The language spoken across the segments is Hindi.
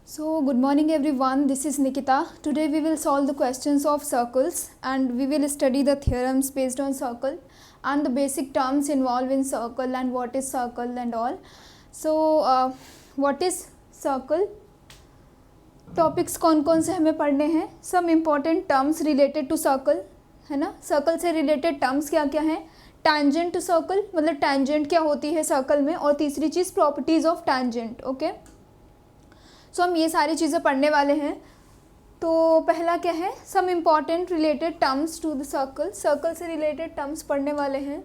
So, good morning everyone. This is Nikita. Today we will solve the questions of circles and we will study the theorems based on circle and the basic terms involved in circle and what is circle and all. So, what is circle? Topics कौन कौन से हमें पढ़ने हैं? Some important terms related to circle, है ना. सर्कल से रिलेटेड टर्म्स क्या क्या हैं? टैंजेंट टू सर्कल, मतलब टैंजेंट क्या होती है सर्कल में, और तीसरी चीज़ properties of tangent. Okay, so हम ये सारी चीज़ें पढ़ने वाले हैं. तो पहला क्या है? Some important related terms to the circle. Circle से रिलेटेड टर्म्स पढ़ने वाले हैं.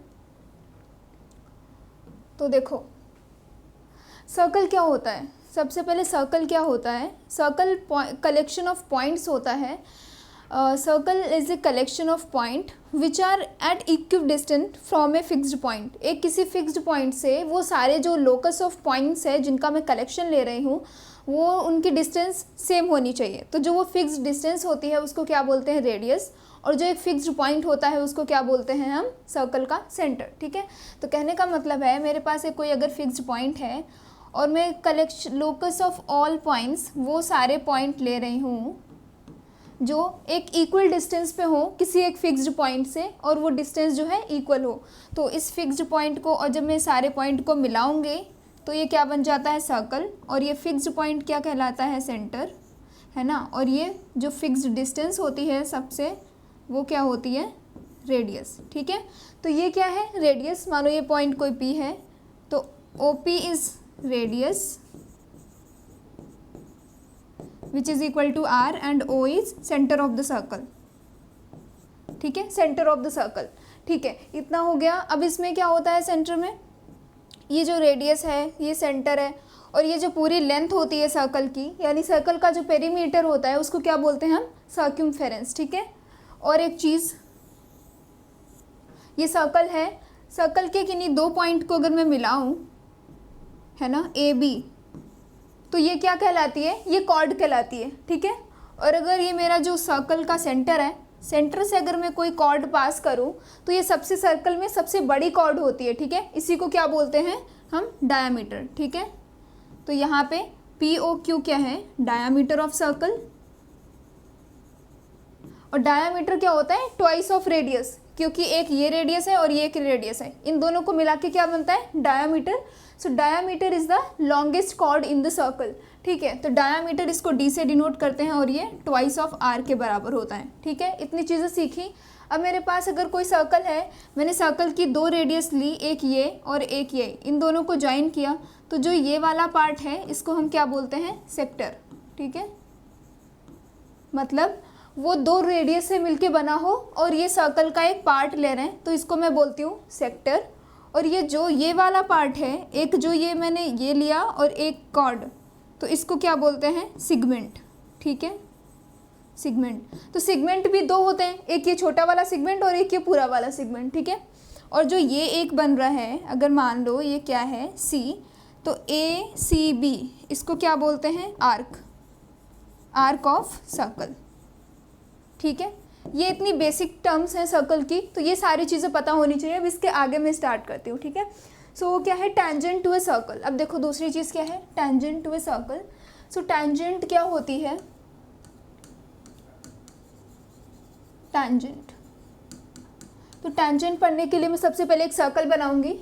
तो देखो सर्कल क्या होता है. सबसे पहले सर्कल क्या होता है? सर्कल कलेक्शन ऑफ पॉइंट्स होता है. Circle is a collection of point which are at equidistant from a fixed point. एक किसी फिक्स्ड पॉइंट से वो सारे जो लोकस ऑफ पॉइंट्स है जिनका मैं कलेक्शन ले रही हूँ वो उनकी डिस्टेंस सेम होनी चाहिए. तो जो वो फिक्स्ड डिस्टेंस होती है उसको क्या बोलते हैं? रेडियस. और जो एक फिक्स्ड पॉइंट होता है उसको क्या बोलते हैं हम? सर्कल का सेंटर. ठीक है, तो कहने का मतलब है मेरे पास एक कोई अगर फिक्स्ड पॉइंट है और मैं collection locus of all points वो सारे पॉइंट ले रही हूँ जो एक इक्वल डिस्टेंस पे हो किसी एक फिक्स्ड पॉइंट से, और वो डिस्टेंस जो है इक्वल हो. तो इस फिक्स्ड पॉइंट को और जब मैं सारे पॉइंट को मिलाऊंगे तो ये क्या बन जाता है? सर्कल. और ये फिक्स्ड पॉइंट क्या कहलाता है? सेंटर, है ना. और ये जो फिक्स्ड डिस्टेंस होती है सबसे वो क्या होती है? रेडियस. ठीक है, तो ये क्या है? रेडियस. मानो ये पॉइंट कोई पी है तो O P is radius which is equal to r and o is center of the circle. ठीक है, सेंटर ऑफ द सर्कल. ठीक है, इतना हो गया. अब इसमें क्या होता है सेंटर में? ये जो रेडियस है ये सेंटर है, और ये जो पूरी लेंथ होती है सर्कल की, यानी सर्कल का जो पेरीमीटर होता है उसको क्या बोलते हैं हम? सर्क्यूमफेरेंस. ठीक है, और एक चीज़ ये सर्कल है. सर्कल के किन्हीं दो पॉइंट को अगर मैं मिलाऊं, है ना, ए बी, तो ये क्या कहलाती है? ये कॉर्ड कहलाती है. ठीक है, और अगर ये मेरा जो सर्कल का सेंटर है, सेंटर से अगर मैं कोई कॉर्ड पास करूं तो ये सबसे सर्कल में सबसे बड़ी कॉर्ड होती है. ठीक है, इसी को क्या बोलते हैं हम? डायामीटर. ठीक है, तो यहाँ पे पी ओ क्यू क्या है? Diameter of circle. और डायामीटर क्या होता है? ट्वाइस ऑफ रेडियस, क्योंकि एक ये रेडियस है और ये एक रेडियस है, इन दोनों को मिला के क्या बनता है? Diameter. So diameter is the longest chord in the circle. ठीक है, तो डायामीटर इसको डी से डिनोट करते हैं और ये ट्वाइस ऑफ आर के बराबर होता है. ठीक है, इतनी चीज़ें सीखी. अब मेरे पास अगर कोई सर्कल है, मैंने सर्कल की दो रेडियस ली, एक ये और एक ये, इन दोनों को ज्वाइन किया, तो जो ये वाला पार्ट है इसको हम क्या बोलते हैं? सेक्टर. ठीक है, मतलब वो दो रेडियस से मिलके बना हो और ये सर्कल का एक पार्ट ले रहे हैं तो इसको मैं बोलती हूँ सेक्टर. और ये जो ये वाला पार्ट है, एक जो ये मैंने ये लिया और एक कॉर्ड, तो इसको क्या बोलते हैं? सिगमेंट. ठीक है, सिगमेंट. तो सिगमेंट भी दो होते हैं, एक ये छोटा वाला सिगमेंट और एक ये पूरा वाला सिगमेंट. ठीक है, और जो ये एक बन रहा है, अगर मान लो ये क्या है? सी, तो ए सी बी, इसको क्या बोलते हैं? आर्क. Arc of circle. ठीक है, ये इतनी बेसिक टर्म्स हैं सर्कल की, तो ये सारी चीज़ें पता होनी चाहिए. अब इसके आगे मैं स्टार्ट करती हूँ. ठीक है, सो क्या है? Tangent to a circle. अब देखो दूसरी चीज़ क्या है? Tangent to a circle. So tangent क्या होती है? टैंजेंट. तो टैंजेंट पढ़ने के लिए मैं सबसे पहले एक सर्कल बनाऊंगी.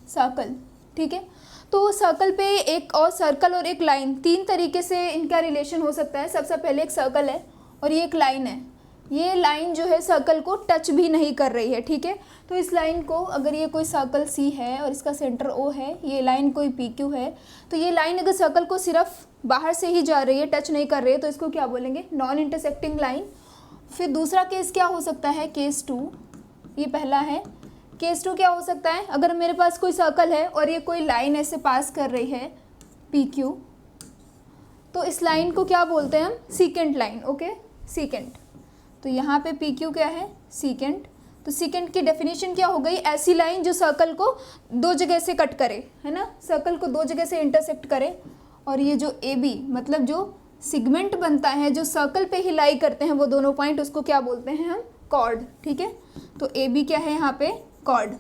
सर्कल. ठीक है, तो सर्कल पे एक और सर्कल और एक लाइन, तीन तरीके से इनका रिलेशन हो सकता है. सबसे पहले एक सर्कल है और ये एक लाइन है. ये लाइन जो है सर्कल को टच भी नहीं कर रही है. ठीक है, तो इस लाइन को, अगर ये कोई सर्कल सी है और इसका सेंटर ओ है, ये लाइन कोई पी क्यू है, तो ये लाइन अगर सर्कल को सिर्फ बाहर से ही जा रही है, टच नहीं कर रही है, तो इसको क्या बोलेंगे? Non intersecting line. फिर दूसरा केस क्या हो सकता है? Case two. ये पहला है. केस टू क्या हो सकता है? अगर मेरे पास कोई सर्कल है और ये कोई लाइन ऐसे पास कर रही है पी क्यू, तो इस लाइन को क्या बोलते हैं हम? Secant line. Okay, secant. तो यहाँ पे पी क्यू क्या है? सीकेंट. तो सीकेंट की डेफिनेशन क्या हो गई? ऐसी लाइन जो सर्कल को दो जगह से कट करे, है ना, सर्कल को दो जगह से इंटरसेक्ट करे. और ये जो ए बी, मतलब जो सिगमेंट बनता है जो सर्कल पे ही लाई करते हैं वो दोनों पॉइंट, उसको क्या बोलते हैं हम? कॉर्ड. ठीक है, तो ए बी क्या है यहाँ पे? कॉर्ड.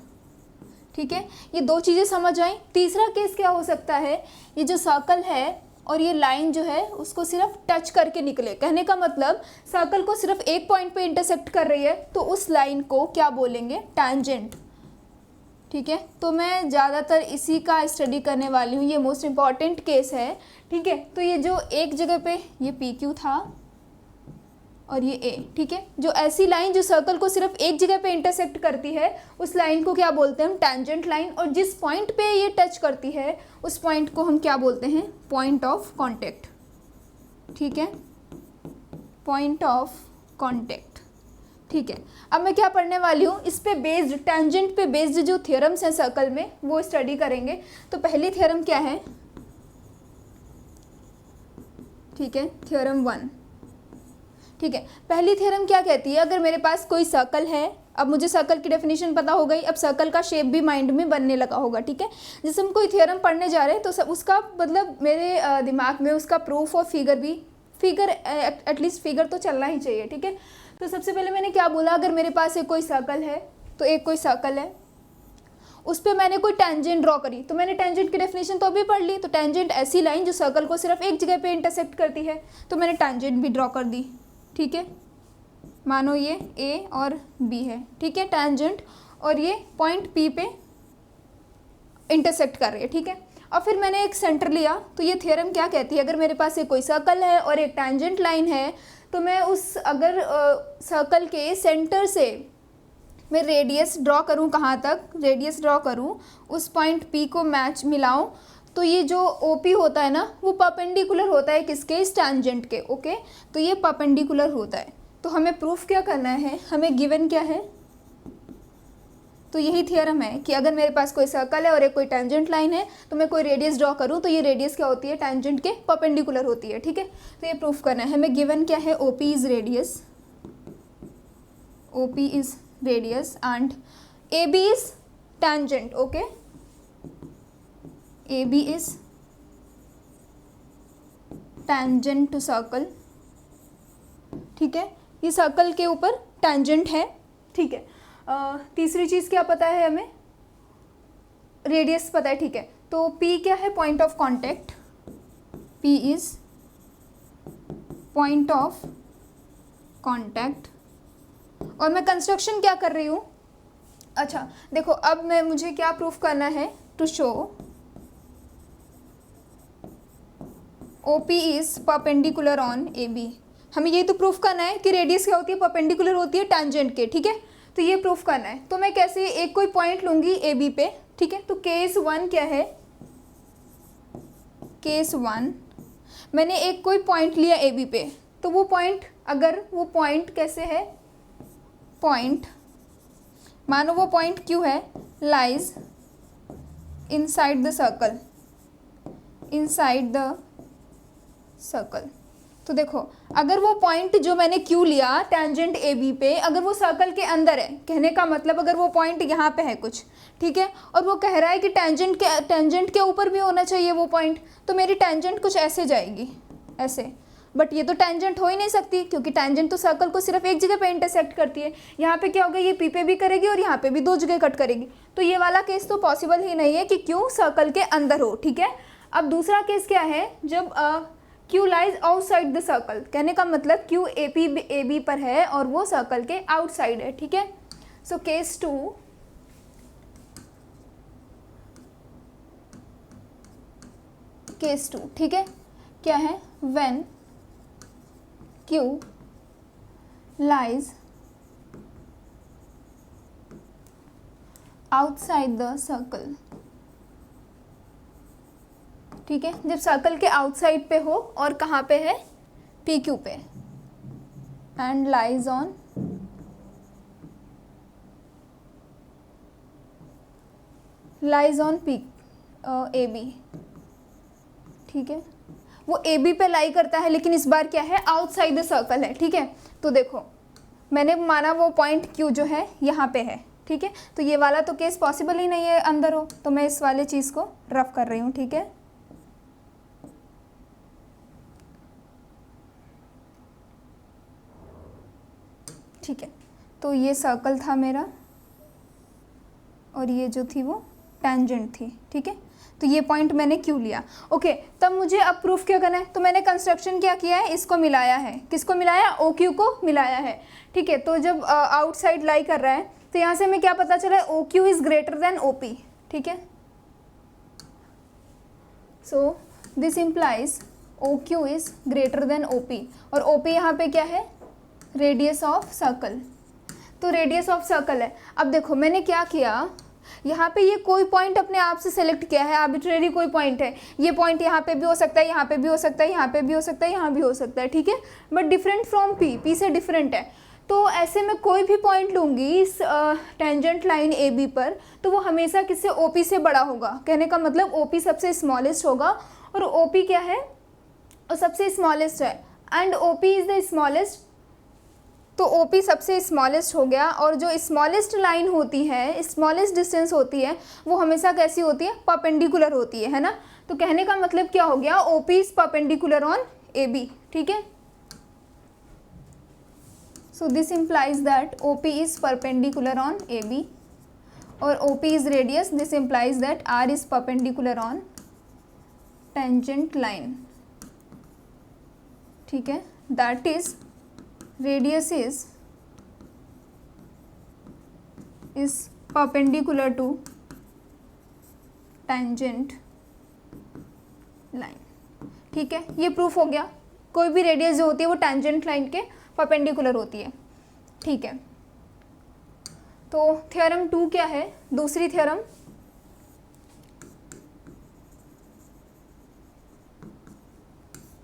ठीक है, ये दो चीज़ें समझ आई. तीसरा केस क्या हो सकता है? ये जो सर्कल है और ये लाइन जो है उसको सिर्फ टच करके निकले। कहने का मतलब सर्कल को सिर्फ एक पॉइंट पे इंटरसेक्ट कर रही है, तो उस लाइन को क्या बोलेंगे? टैंजेंट। ठीक है, तो मैं ज़्यादातर इसी का स्टडी करने वाली हूँ, ये मोस्ट इम्पॉर्टेंट केस है। ठीक है, तो ये जो एक जगह पे ये पी क्यू था और ये ए, ठीक है, जो ऐसी लाइन जो सर्कल को सिर्फ एक जगह पे इंटरसेक्ट करती है उस लाइन को क्या बोलते हैं? हम टैंजेंट लाइन। और जिस पॉइंट पे ये टच करती है उस पॉइंट को हम क्या बोलते हैं? Point of contact. ठीक है, पॉइंट ऑफ कांटेक्ट। ठीक है, अब मैं क्या पढ़ने वाली हूँ? इस पे बेस्ड, टैंजेंट पे बेस्ड जो थ्योरम्स हैं सर्कल में वो स्टडी करेंगे। तो पहली थ्योरम क्या है? ठीक है, थ्योरम 1। ठीक है, पहली थ्योरम क्या कहती है? अगर मेरे पास कोई सर्कल है, अब मुझे सर्कल की डेफिनेशन पता हो गई, अब सर्कल का शेप भी माइंड में बनने लगा होगा। ठीक है, जैसे हम कोई थ्योरम पढ़ने जा रहे हैं तो उसका मतलब मेरे दिमाग में उसका प्रूफ और फिगर एटलीस्ट फिगर तो चलना ही चाहिए। ठीक है, तो सबसे पहले मैंने क्या बोला? अगर मेरे पास एक कोई सर्कल है, तो एक कोई सर्कल है, उस पर मैंने कोई टेंजेंट ड्रॉ करी, तो मैंने टेंजेंट की डेफिनेशन तो अभी पढ़ ली। तो टेंजेंट ऐसी लाइन जो सर्कल को सिर्फ एक जगह पे इंटरसेक्ट करती है, तो मैंने टेंजेंट भी ड्रॉ कर दी। ठीक है, मानो ये ए और बी है। ठीक है, टेंजेंट, और ये पॉइंट पी पे इंटरसेक्ट कर रही है। ठीक है, और फिर मैंने एक सेंटर लिया। तो ये थ्योरम क्या कहती है? अगर मेरे पास एक कोई सर्कल है और एक टेंजेंट लाइन है, तो मैं उस अगर सर्कल के सेंटर से मैं रेडियस ड्रॉ करूं, कहाँ तक रेडियस ड्रॉ करूं, उस पॉइंट पी को मैच मिलाऊं, तो ये जो OP होता है ना, वो परपेंडिकुलर होता है किसके? इस टैंजेंट के। ओके, तो ये परपेंडिकुलर होता है। तो हमें प्रूफ क्या करना है? हमें गिवन क्या है? तो यही थ्योरम है कि अगर मेरे पास कोई सर्कल है और एक कोई टैंजेंट लाइन है, तो मैं कोई रेडियस ड्रॉ करूं, तो ये रेडियस क्या होती है? टैंजेंट के परपेंडिकुलर होती है। ठीक है, तो ये प्रूफ करना है हमें। गिवन क्या है? OP is radius, OP is radius and AB is tangent. Okay, AB is tangent to circle. ठीक है, ये सर्कल के ऊपर tangent है। ठीक है, तीसरी चीज़ क्या पता है हमें? रेडियस पता है। ठीक है, तो P क्या है? Point of contact. P is point of contact. और मैं कंस्ट्रक्शन क्या कर रही हूँ? अच्छा देखो, अब मुझे क्या प्रूफ करना है? To show OP is perpendicular on AB। हमें ये तो प्रूफ करना है कि रेडियस क्या होती है? परपेंडिकुलर होती है टैंजेंट के। ठीक है, तो ये प्रूफ करना है। तो मैं कैसे? एक कोई पॉइंट लूँगी AB पे। ठीक है, तो केस 1 क्या है? केस 1, मैंने एक कोई पॉइंट लिया AB पे, तो वो पॉइंट, अगर वो पॉइंट कैसे है? पॉइंट, मानो वो पॉइंट Q है, lies inside the circle, inside the circle. तो देखो, अगर वो पॉइंट जो मैंने Q लिया टेंजेंट AB पे, अगर वो सर्कल के अंदर है, कहने का मतलब अगर वो पॉइंट यहाँ पे है कुछ, ठीक है, और वो कह रहा है कि टेंजेंट के ऊपर भी होना चाहिए वो पॉइंट, तो मेरी टेंजेंट कुछ ऐसे जाएगी, ऐसे। बट ये तो टेंजेंट हो ही नहीं सकती, क्योंकि टेंजेंट तो सर्कल को सिर्फ एक जगह पे इंटरसेक्ट करती है। यहाँ पे क्या होगा? ये P पे भी करेगी और यहाँ पे भी 2 जगह कट करेगी। तो ये वाला केस तो पॉसिबल ही नहीं है कि Q सर्कल के अंदर हो। ठीक है, अब दूसरा केस क्या है? जब Q lies outside the circle, कहने का मतलब Q AB पर है और वो सर्कल के आउटसाइड है। ठीक है, सो केस 2, केस 2, ठीक है, क्या है? When Q lies outside the circle। ठीक है, जब सर्कल के आउटसाइड पे हो और कहाँ पे है? PQ पे, एंड लाइज ऑन AB। ठीक है, वो AB पे लाई करता है, लेकिन इस बार क्या है? आउटसाइड द सर्कल है। ठीक है, तो देखो मैंने माना वो पॉइंट Q जो है यहाँ पे है। ठीक है, तो ये वाला तो केस पॉसिबल ही नहीं है अंदर हो, तो मैं इस वाले चीज़ को रफ कर रही हूँ। ठीक है, ठीक है, तो ये सर्कल था मेरा और ये जो थी वो टेंजेंट थी, ठीक है। तो ये पॉइंट मैंने क्यों लिया, ओके। तब मुझे अब प्रूफ क्या करना है, तो मैंने कंस्ट्रक्शन क्या किया है, इसको मिलाया है, किसको मिलाया, ओ क्यू को मिलाया है, ठीक है। तो जब आउटसाइड लाई कर रहा है तो यहाँ से हमें क्या पता चला है, O Q is greater than O P, ठीक है। So this implies O Q is greater than O P, और ओ पी यहाँ पे क्या है, रेडियस ऑफ सर्कल। तो रेडियस ऑफ सर्कल है। अब देखो मैंने क्या किया, यहाँ पे ये कोई पॉइंट अपने आप से सेलेक्ट किया है, आर्बिट्रेरी कोई पॉइंट है, ये पॉइंट यहाँ पे भी हो सकता है, यहाँ पे भी हो सकता है, यहाँ पे भी हो सकता है, यहाँ भी हो सकता है, ठीक है, but different from P, P से डिफरेंट है। तो ऐसे में कोई भी पॉइंट लूँगी इस टेंजेंट लाइन ए बी पर, तो वो हमेशा किससे, ओ पी से बड़ा होगा। कहने का मतलब ओ पी सबसे स्मॉलेस्ट होगा, और ओ पी क्या है, और सबसे स्मॉलेस्ट है, and O P is the smallest. तो ओ पी सबसे स्मॉलेस्ट हो गया, और जो स्मॉलेस्ट लाइन होती है, स्मॉलेस्ट डिस्टेंस होती है, वो हमेशा कैसी होती है, परपेंडिकुलर होती है ना। तो कहने का मतलब क्या हो गया, O P is perpendicular on A B, ठीक है। So this implies that O P is perpendicular on A B, और O P is radius, this implies that R is perpendicular on tangent line, ठीक है। That is radius is perpendicular to tangent line, ठीक है। ये प्रूफ हो गया, कोई भी रेडियस जो होती है वो टेंजेंट लाइन के परपेंडिकुलर होती है, ठीक है। तो थ्योरम 2 क्या है, दूसरी थ्योरम,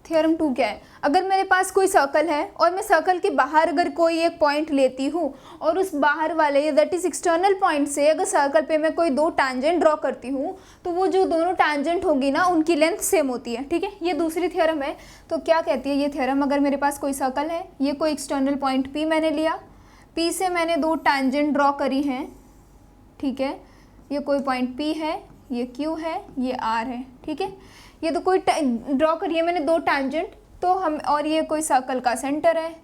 थ्योरम 2 क्या है, अगर मेरे पास कोई सर्कल है और मैं सर्कल के बाहर अगर कोई एक पॉइंट लेती हूँ, और उस बाहर वाले दैट इज एक्सटर्नल पॉइंट से अगर सर्कल पे मैं कोई दो टैंजेंट ड्रॉ करती हूँ, तो वो जो दोनों टैंजेंट होगी ना उनकी लेंथ सेम होती है, ठीक है। ये दूसरी थ्योरम है। तो क्या कहती है ये थ्योरम, अगर मेरे पास कोई सर्कल है, ये कोई एक्सटर्नल पॉइंट P मैंने लिया, P से मैंने दो टैंजेंट ड्रॉ करी हैं, ठीक है। ये कोई पॉइंट P है, ये Q है, ये R है, ठीक है। ये तो कोई ड्रॉ करिए मैंने दो टैंजेंट, तो हम, और ये कोई सर्कल का सेंटर है,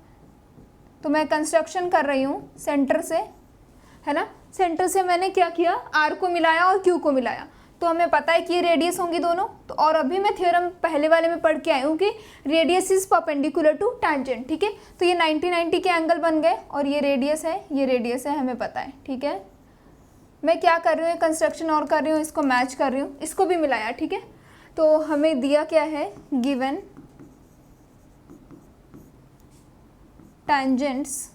तो मैं कंस्ट्रक्शन कर रही हूँ सेंटर से, है ना। सेंटर से मैंने क्या किया, R को मिलाया और Q को मिलाया, तो हमें पता है कि ये रेडियस होंगी दोनों। तो और अभी मैं थ्योरम पहले वाले में पढ़ के आई हूँ कि radius is perpendicular to tangent, ठीक है। तो ये 90-90 के एंगल बन गए, और ये रेडियस है, ये रेडियस है, हमें पता है, ठीक है। मैं क्या कर रही हूँ, कंस्ट्रक्शन और कर रही हूँ, इसको मैच कर रही हूँ, इसको भी मिलाया, ठीक है। तो हमें दिया क्या है, गिवन टेंजेंट्स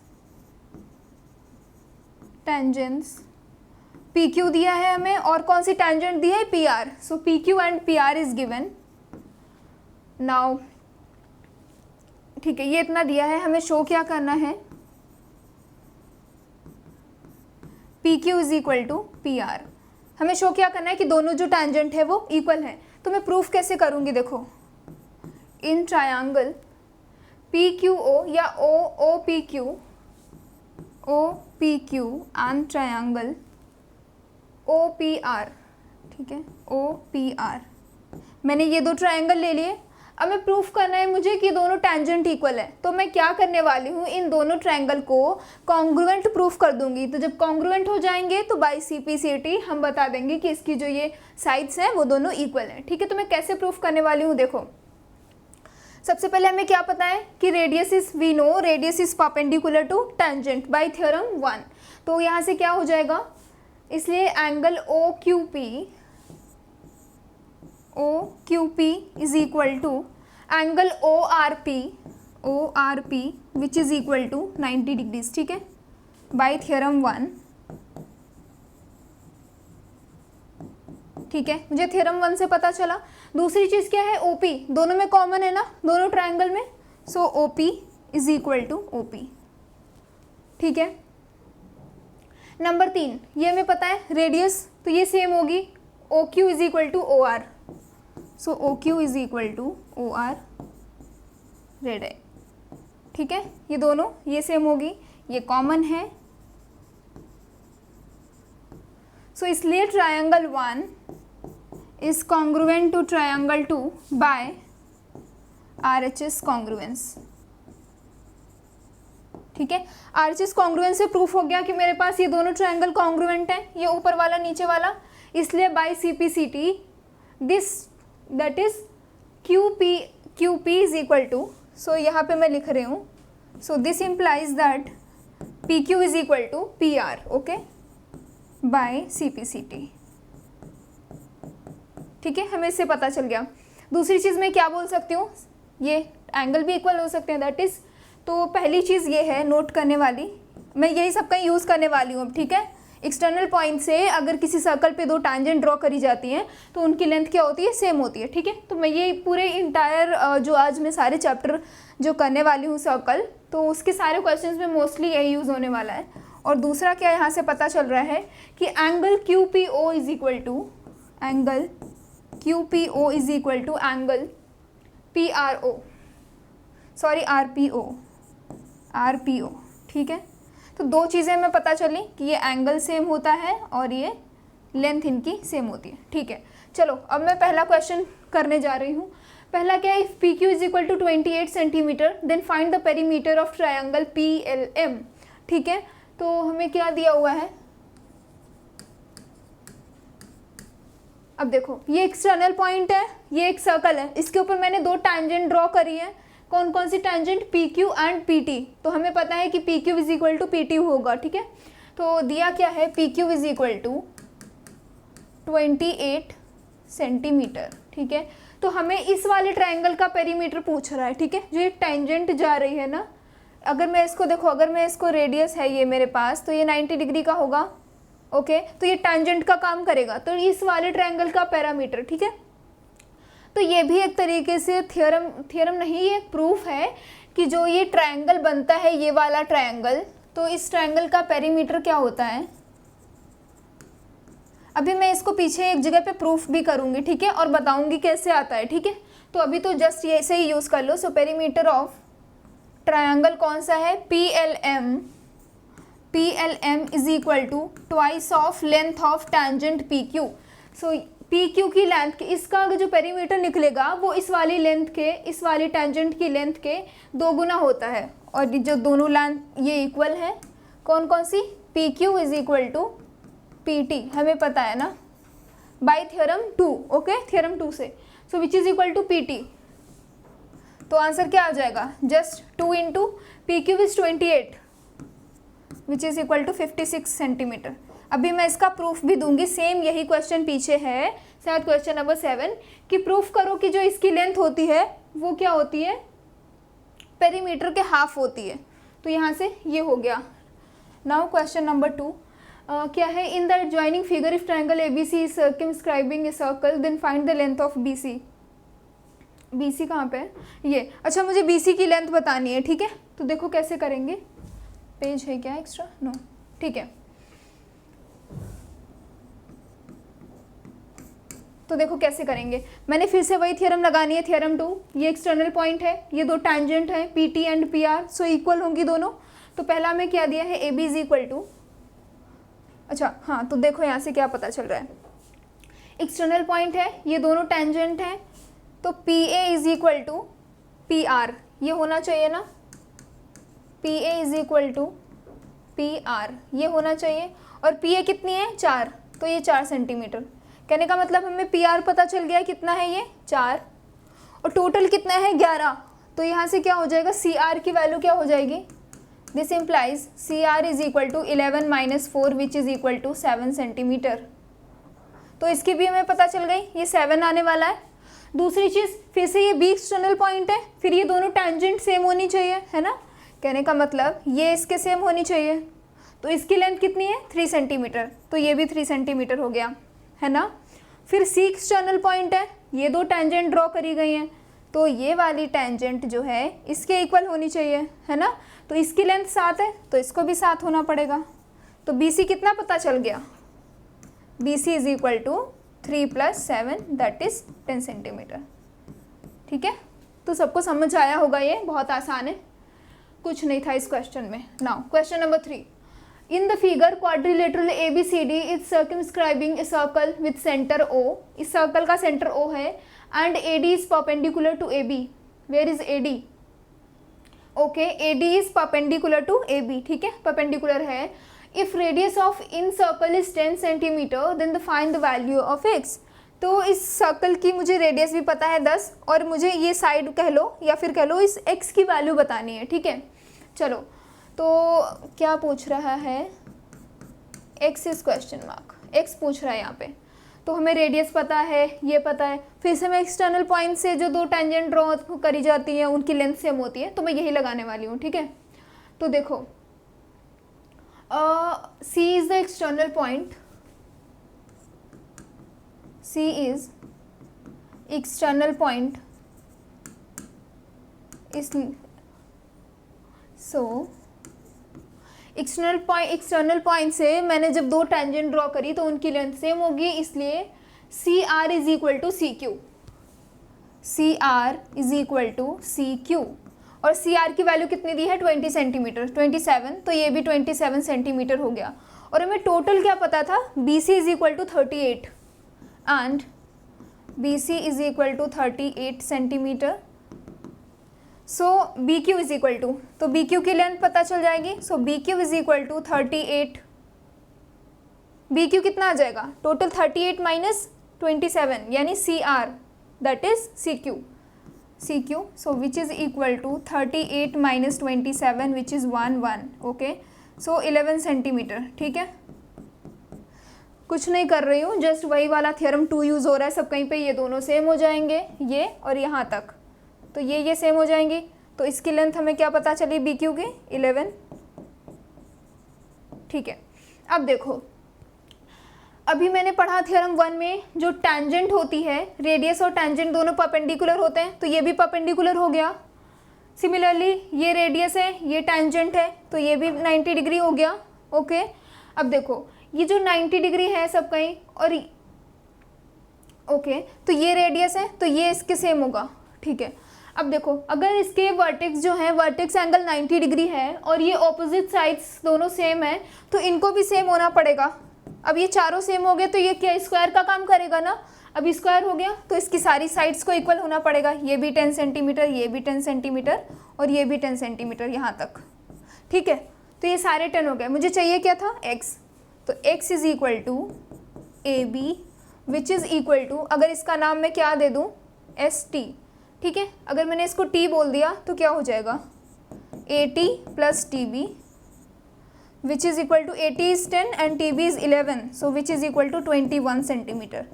पी क्यू दिया है हमें, और कौन सी टेंजेंट दी है, P R. So P Q and P R is given now, ठीक है। ये इतना दिया है, हमें शो क्या करना है, P Q is equal to P R. हमें शो क्या करना है कि दोनों जो टेंजेंट है वो इक्वल है। तो मैं प्रूफ कैसे करूँगी, देखो, in triangle P Q O या O P Q and triangle O P R, ठीक है, ओ पी आर। मैंने ये दो ट्रायंगल ले लिए, अब मैं प्रूफ करना है मुझे कि दोनों टेंजेंट इक्वल है। तो मैं क्या करने वाली हूँ, इन दोनों ट्रायंगल को कॉन्ग्रुएंट प्रूफ कर दूंगी। तो जब कॉन्ग्रुएंट हो जाएंगे तो बाय CP/CT हम बता देंगे कि इसकी जो ये साइड्स हैं वो दोनों इक्वल हैं, ठीक है। तो मैं कैसे प्रूफ करने वाली हूँ, देखो, सबसे पहले हमें क्या पता है कि radius is, we know radius is perpendicular to tangent by theorem 1। तो यहाँ से क्या हो जाएगा, इसलिए angle OQP is equal to angle ORP which is equal to 90 degrees, ठीक है, बाय थ्योरम 1, ठीक है। मुझे थ्योरम 1 से पता चला। दूसरी चीज़ क्या है, OP, दोनों में कॉमन है ना, दोनों ट्रायंगल में, so OP is equal to OP, ठीक है। नंबर 3, ये हमें पता है रेडियस, तो ये सेम होगी, OQ is equal to OR, so OQ is equal to OR रेड, ठीक है। ये दोनों ये सेम होगी, ये कॉमन है। सो इसलिए triangle 1 is congruent to triangle 2 by RHS congruence, ठीक है। RHS congruence से प्रूफ हो गया कि मेरे पास ये दोनों ट्रायंगल कॉन्ग्रुएंट हैं, ये ऊपर वाला नीचे वाला, इसलिए by CPCT this that is QP is equal to, so यहाँ पे मैं लिख रही हूँ, so this implies that PQ is equal to PR, okay, by CPCT। ठीक है, हमें इससे पता चल गया। दूसरी चीज़ मैं क्या बोल सकती हूँ, ये एंगल भी इक्वल हो सकते हैं, दैट इज़, तो पहली चीज़ ये है नोट करने वाली, मैं यही सब कहीं यूज़ करने वाली हूँ अब, ठीक है। एक्सटर्नल पॉइंट से अगर किसी सर्कल पे दो टैंजेंट ड्रॉ करी जाती हैं तो उनकी लेंथ क्या होती है, सेम होती है, ठीक है। तो मैं ये पूरे इंटायर जो आज मैं सारे चैप्टर जो करने वाली हूँ सर्कल, तो उसके सारे क्वेश्चंस में मोस्टली यही यूज़ होने वाला है। और दूसरा क्या यहाँ से पता चल रहा है कि angle QPO is equal to angle QPO is equal to angle PRO, sorry RPO, ठीक है। तो दो चीज़ें हमें पता चली कि ये एंगल सेम होता है और ये लेंथ इनकी सेम होती है, ठीक है। चलो अब मैं पहला क्वेश्चन करने जा रही हूँ। पहला क्या है, if PQ is equal to 28 centimetre then find the perimeter of triangle PLM, ठीक है। तो हमें क्या दिया हुआ है, अब देखो ये एक्सटर्नल पॉइंट है, ये एक सर्कल है, इसके ऊपर मैंने दो टैंजेंट ड्रॉ करी है। कौन कौन सी टैंजेंट, PQ एंड PT। तो हमें पता है कि PQ is equal to PT होगा, ठीक है। तो दिया क्या है, PQ is equal to 28 centimetre, ठीक है। तो हमें इस वाले ट्रायंगल का पेरीमीटर पूछ रहा है, ठीक है। जो ये टेंजेंट जा रही है ना, अगर मैं इसको देखो, अगर मैं इसको रेडियस है ये मेरे पास, तो ये 90 डिग्री का होगा, ओके। तो ये टेंजेंट का काम करेगा, तो इस वाले ट्रायंगल का पैरामीटर, ठीक है। तो ये भी एक तरीके से थ्योरम नहीं, ये एक प्रूफ है कि जो ये ट्रायंगल बनता है, ये वाला ट्रायंगल, तो इस ट्रायंगल का पेरीमीटर क्या होता है। अभी मैं इसको पीछे एक जगह पे प्रूफ भी करूँगी, ठीक है, और बताऊँगी कैसे आता है, ठीक है। तो अभी तो जस्ट ये ऐसे ही यूज़ कर लो। सो पेरीमीटर ऑफ ट्रायंगल कौन सा है, PLM is equal to twice of length of tangent PQ। So PQ की लेंथ के, इसका जो पेरीमीटर निकलेगा वो इस वाली लेंथ के, इस वाली टैंजेंट की लेंथ के 2 गुना होता है। और जो दोनों लेंथ ये इक्वल है, कौन कौन सी, PQ is equal to PT, हमें पता है ना, बाय थ्योरम 2, ओके, थ्योरम 2 से। So which is equal to PT। तो आंसर क्या आ जाएगा, just 2 into PQ is 28 which is equal to 56 centimetre. अभी मैं इसका प्रूफ भी दूंगी, सेम यही क्वेश्चन पीछे है, शायद क्वेश्चन नंबर 7, कि प्रूफ करो कि जो इसकी लेंथ होती है वो क्या होती है, पेरीमीटर के हाफ होती है। तो यहाँ से ये हो गया। नाउ क्वेश्चन नंबर 2 क्या है, in the adjoining figure if triangle ABC is circumscribing a circle then find the length of BC। BC कहाँ पे है, ये, अच्छा मुझे BC की लेंथ बतानी है, ठीक है। तो देखो कैसे करेंगे, पेज है क्या एक्स्ट्रा, नो, ठीक है। तो देखो कैसे करेंगे, मैंने फिर से वही थ्योरम लगानी है, थ्योरम 2। ये एक्सटर्नल पॉइंट है, ये दो टैंजेंट है PT and PR, so equal होंगी दोनों। तो पहला में क्या दिया है, AB इज इक्वल टू, अच्छा हाँ, तो देखो यहाँ से क्या पता चल रहा है, एक्सटर्नल पॉइंट है, ये दोनों टैंजेंट हैं, तो PA is equal to PR, ये होना चाहिए ना, PA is equal to PR, ये होना चाहिए। और PA कितनी है, 4, तो ये 4 सेंटीमीटर। कहने का मतलब हमें PR पता चल गया कितना है, ये 4, और टोटल कितना है, 11। तो यहाँ से क्या हो जाएगा, CR की वैल्यू क्या हो जाएगी, this implies CR is equal to 11 minus 4 which is equal to 7 centimetre. तो इसकी भी हमें पता चल गई, ये 7 आने वाला है। दूसरी चीज़, फिर से ये B एक्सटर्नल पॉइंट है, फिर ये दोनों टैंजेंट सेम होनी चाहिए, है ना। कहने का मतलब ये इसके सेम होनी चाहिए, तो इसकी लेंथ कितनी है, 3 सेंटीमीटर, तो ये भी 3 सेंटीमीटर हो गया, है ना। फिर C एक्सटर्नल पॉइंट है, ये दो टैंजेंट ड्रॉ करी गई हैं, तो ये वाली टैंजेंट जो है इसके इक्वल होनी चाहिए, है ना। तो इसकी लेंथ 7 है, तो इसको भी 7 होना पड़ेगा। तो BC कितना पता चल गया, BC is equal to 3 + 7 that is 10 centimetre, ठीक है। तो सबको समझ आया होगा, ये बहुत आसान है, कुछ नहीं था इस क्वेश्चन में। Now question number 3, in the figure quadrilateral ABCD is circumscribing a circle with centre O। इस सर्कल का सेंटर O है and AD is perpendicular to AB। Where is AD, okay, AD is perpendicular to AB, ठीक है, परपेंडिकुलर है। If radius of in circle is 10 centimetre then find the value of x. तो इस सर्कल की मुझे रेडियस भी पता है 10 और मुझे ये साइड कह लो या फिर कह लो इस एक्स की वैल्यू बतानी है, ठीक है। चलो तो क्या पूछ रहा है, x is question mark, x पूछ रहा है यहाँ पे। तो हमें रेडियस पता है, ये पता है, फिर से मैं एक्सटर्नल पॉइंट से जो दो टेंजेंट ड्रॉ करी जाती हैं उनकी लेंथ सेम होती है, तो मैं यही लगाने वाली हूँ, ठीक है। तो देखो C is the external point, C is external point, so external point से मैंने जब दो टेंजेंट ड्रॉ करी तो उनकी लेंथ सेम होगी, इसलिए C R is equal to C Q, C R is equal to C Q. और सी आर की वैल्यू कितनी दी है 20 सेंटीमीटर, 27, तो ये भी 27 सेंटीमीटर हो गया। और हमें टोटल क्या पता था, B C is equal to 38 and BC is equal to 38 centimetre. So BQ is equal to, तो BQ की लेंथ पता चल जाएगी। सो BQ is equal to 38, BQ कितना आ जाएगा, टोटल 38 माइनस 27 यानी CR that is CQ, so which is equal to 38 minus 27 which is 1 okay. So 11 centimetre, ठीक है। कुछ नहीं कर रही हूँ, जस्ट वही वाला थ्योरम 2 यूज़ हो रहा है सब कहीं पे, ये दोनों सेम हो जाएंगे, ये और यहाँ तक, तो ये सेम हो जाएंगी। तो इसकी लेंथ हमें क्या पता चली BQ की 11, ठीक है। अब देखो, अभी मैंने पढ़ा थ्योरम 1 में जो टेंजेंट होती है, रेडियस और टेंजेंट दोनों परपेंडिकुलर होते हैं, तो ये भी परपेंडिकुलर हो गया। सिमिलरली ये रेडियस है, ये टेंजेंट है, तो ये भी 90 डिग्री हो गया, ओके। अब देखो ये जो 90 डिग्री है सब कहीं, और ओके तो ये रेडियस है, तो ये इसके सेम होगा, ठीक है। अब देखो अगर इसके वर्टेक्स जो है, वर्टेक्स एंगल 90 डिग्री है और ये ऑपोजिट साइड्स दोनों सेम है, तो इनको भी सेम होना पड़ेगा। अब ये चारों सेम हो गए तो ये क्या स्क्वायर का काम करेगा ना, अब स्क्वायर हो गया तो इसकी सारी साइड्स को इक्वल होना पड़ेगा। ये भी 10 सेंटीमीटर, ये भी 10 सेंटीमीटर और ये भी 10 सेंटीमीटर यहाँ तक, ठीक है। तो ये सारे 10 हो गए। मुझे चाहिए क्या था, x, तो x is equal to A B which is equal to, अगर इसका नाम मैं क्या दे दूँ, एस टी, ठीक है। अगर मैंने इसको t बोल दिया तो क्या हो जाएगा, A T plus T B which is equal to, A T is 10 and T B is 11, so which is equal to 21 centimetre,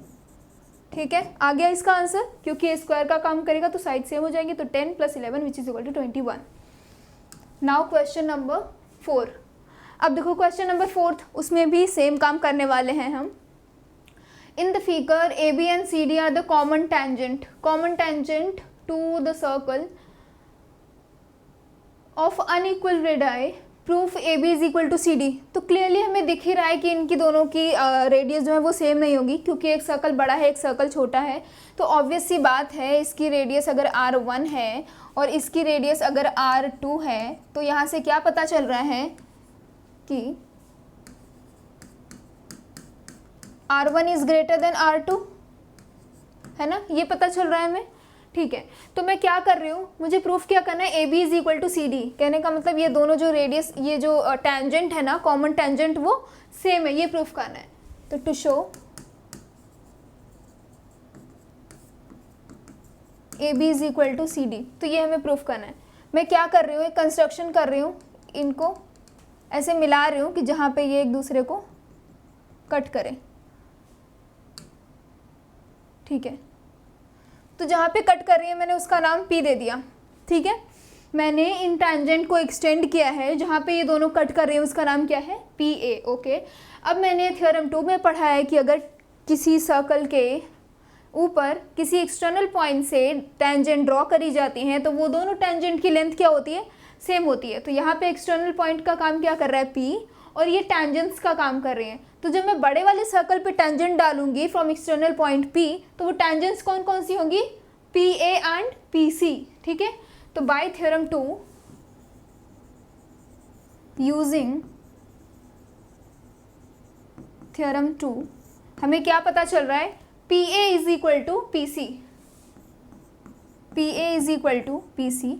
ठीक है। आ गया इसका आंसर, क्योंकि ये स्क्वायर का काम करेगा तो साइड सेम हो जाएंगी, तो 10 plus 11 which is equal to 21। Now question number 4। अब देखो क्वेश्चन नंबर 4, उसमें भी सेम काम करने वाले हैं हम। In the figure A B and C D are the common tangent to the circle of unequal radii, proof A B is equal to C D. तो क्लियरली हमें दिख ही रहा है कि इनकी दोनों की रेडियस जो है वो सेम नहीं होगी, क्योंकि एक सर्कल बड़ा है एक सर्कल छोटा है। तो ऑब्वियस सी बात है, इसकी रेडियस अगर R1 है और इसकी रेडियस अगर R2 है, तो यहाँ से क्या पता चल रहा है कि R1 is greater than R2, है ना, ये पता चल रहा है हमें, ठीक है। तो मैं क्या कर रही हूँ, मुझे प्रूफ क्या करना है, A B is equal to C D. कहने का मतलब ये दोनों जो रेडियस, ये जो टेंजेंट है ना, कॉमन टेंजेंट, वो सेम है, ये प्रूफ करना है। तो to show A B is equal to C D, तो ये हमें प्रूफ करना है। मैं क्या कर रही हूँ, एक कंस्ट्रक्शन कर रही हूँ, इनको ऐसे मिला रही हूँ कि जहाँ पे ये एक दूसरे को कट करें, ठीक है। तो जहाँ पे कट कर रही है मैंने उसका नाम P दे दिया, ठीक है। मैंने इन टेंजेंट को एक्सटेंड किया है, जहाँ पे ये दोनों कट कर रहे हैं उसका नाम क्या है, PA, ओके। अब मैंने थ्योरम 2 में पढ़ा है कि अगर किसी सर्कल के ऊपर किसी एक्सटर्नल पॉइंट से टेंजेंट ड्रॉ करी जाती हैं तो वो दोनों टेंजेंट की लेंथ क्या होती है, सेम होती है। तो यहाँ पे एक्सटर्नल पॉइंट का काम क्या कर रहा है, P, और ये टेंजेंट्स का काम कर रहे हैं। तो जब मैं बड़े वाले सर्कल पे टेंजेंट डालूंगी फ्रॉम एक्सटर्नल पॉइंट P, तो वो टेंजेंट्स कौन कौन सी होंगी, PA एंड PC, ठीक है। तो बाय थ्योरम 2 यूजिंग थ्योरम 2 हमें क्या पता चल रहा है, PA is equal to PC, PA is equal to PC।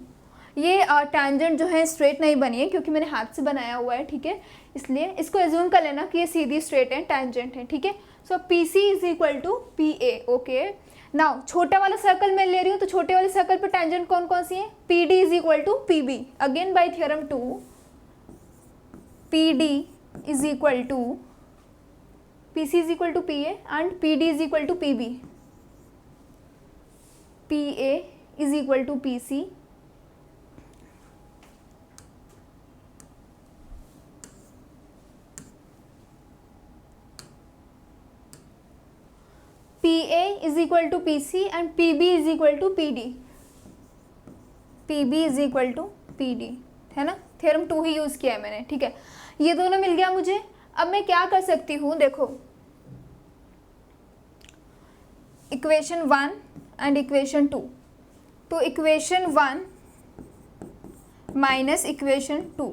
ये टैंजेंट जो है स्ट्रेट नहीं बनी है क्योंकि मैंने हाथ से बनाया हुआ है, ठीक है, इसलिए इसको एज्यूम कर लेना कि ये सीधी स्ट्रेट है, टैंजेंट है, ठीक है। So P C is equal to P A, okay. Now छोटा वाला सर्कल मैं ले रही हूँ, तो छोटे वाले सर्कल पर टैंजेंट कौन कौन सी है, P D is equal to P B, again by theorem 2 P D is equal to P C is equal to P A and P D is equal to P B, P A is equal to P C, P A is equal to P C and P B is equal to P D, P B is equal to P D, है ना, थ्योरम 2 ही यूज़ किया है मैंने, ठीक है। ये दोनों मिल गया मुझे। अब मैं क्या कर सकती हूँ, देखो इक्वेशन 1 एंड इक्वेशन 2, तो इक्वेशन 1 माइनस इक्वेशन 2,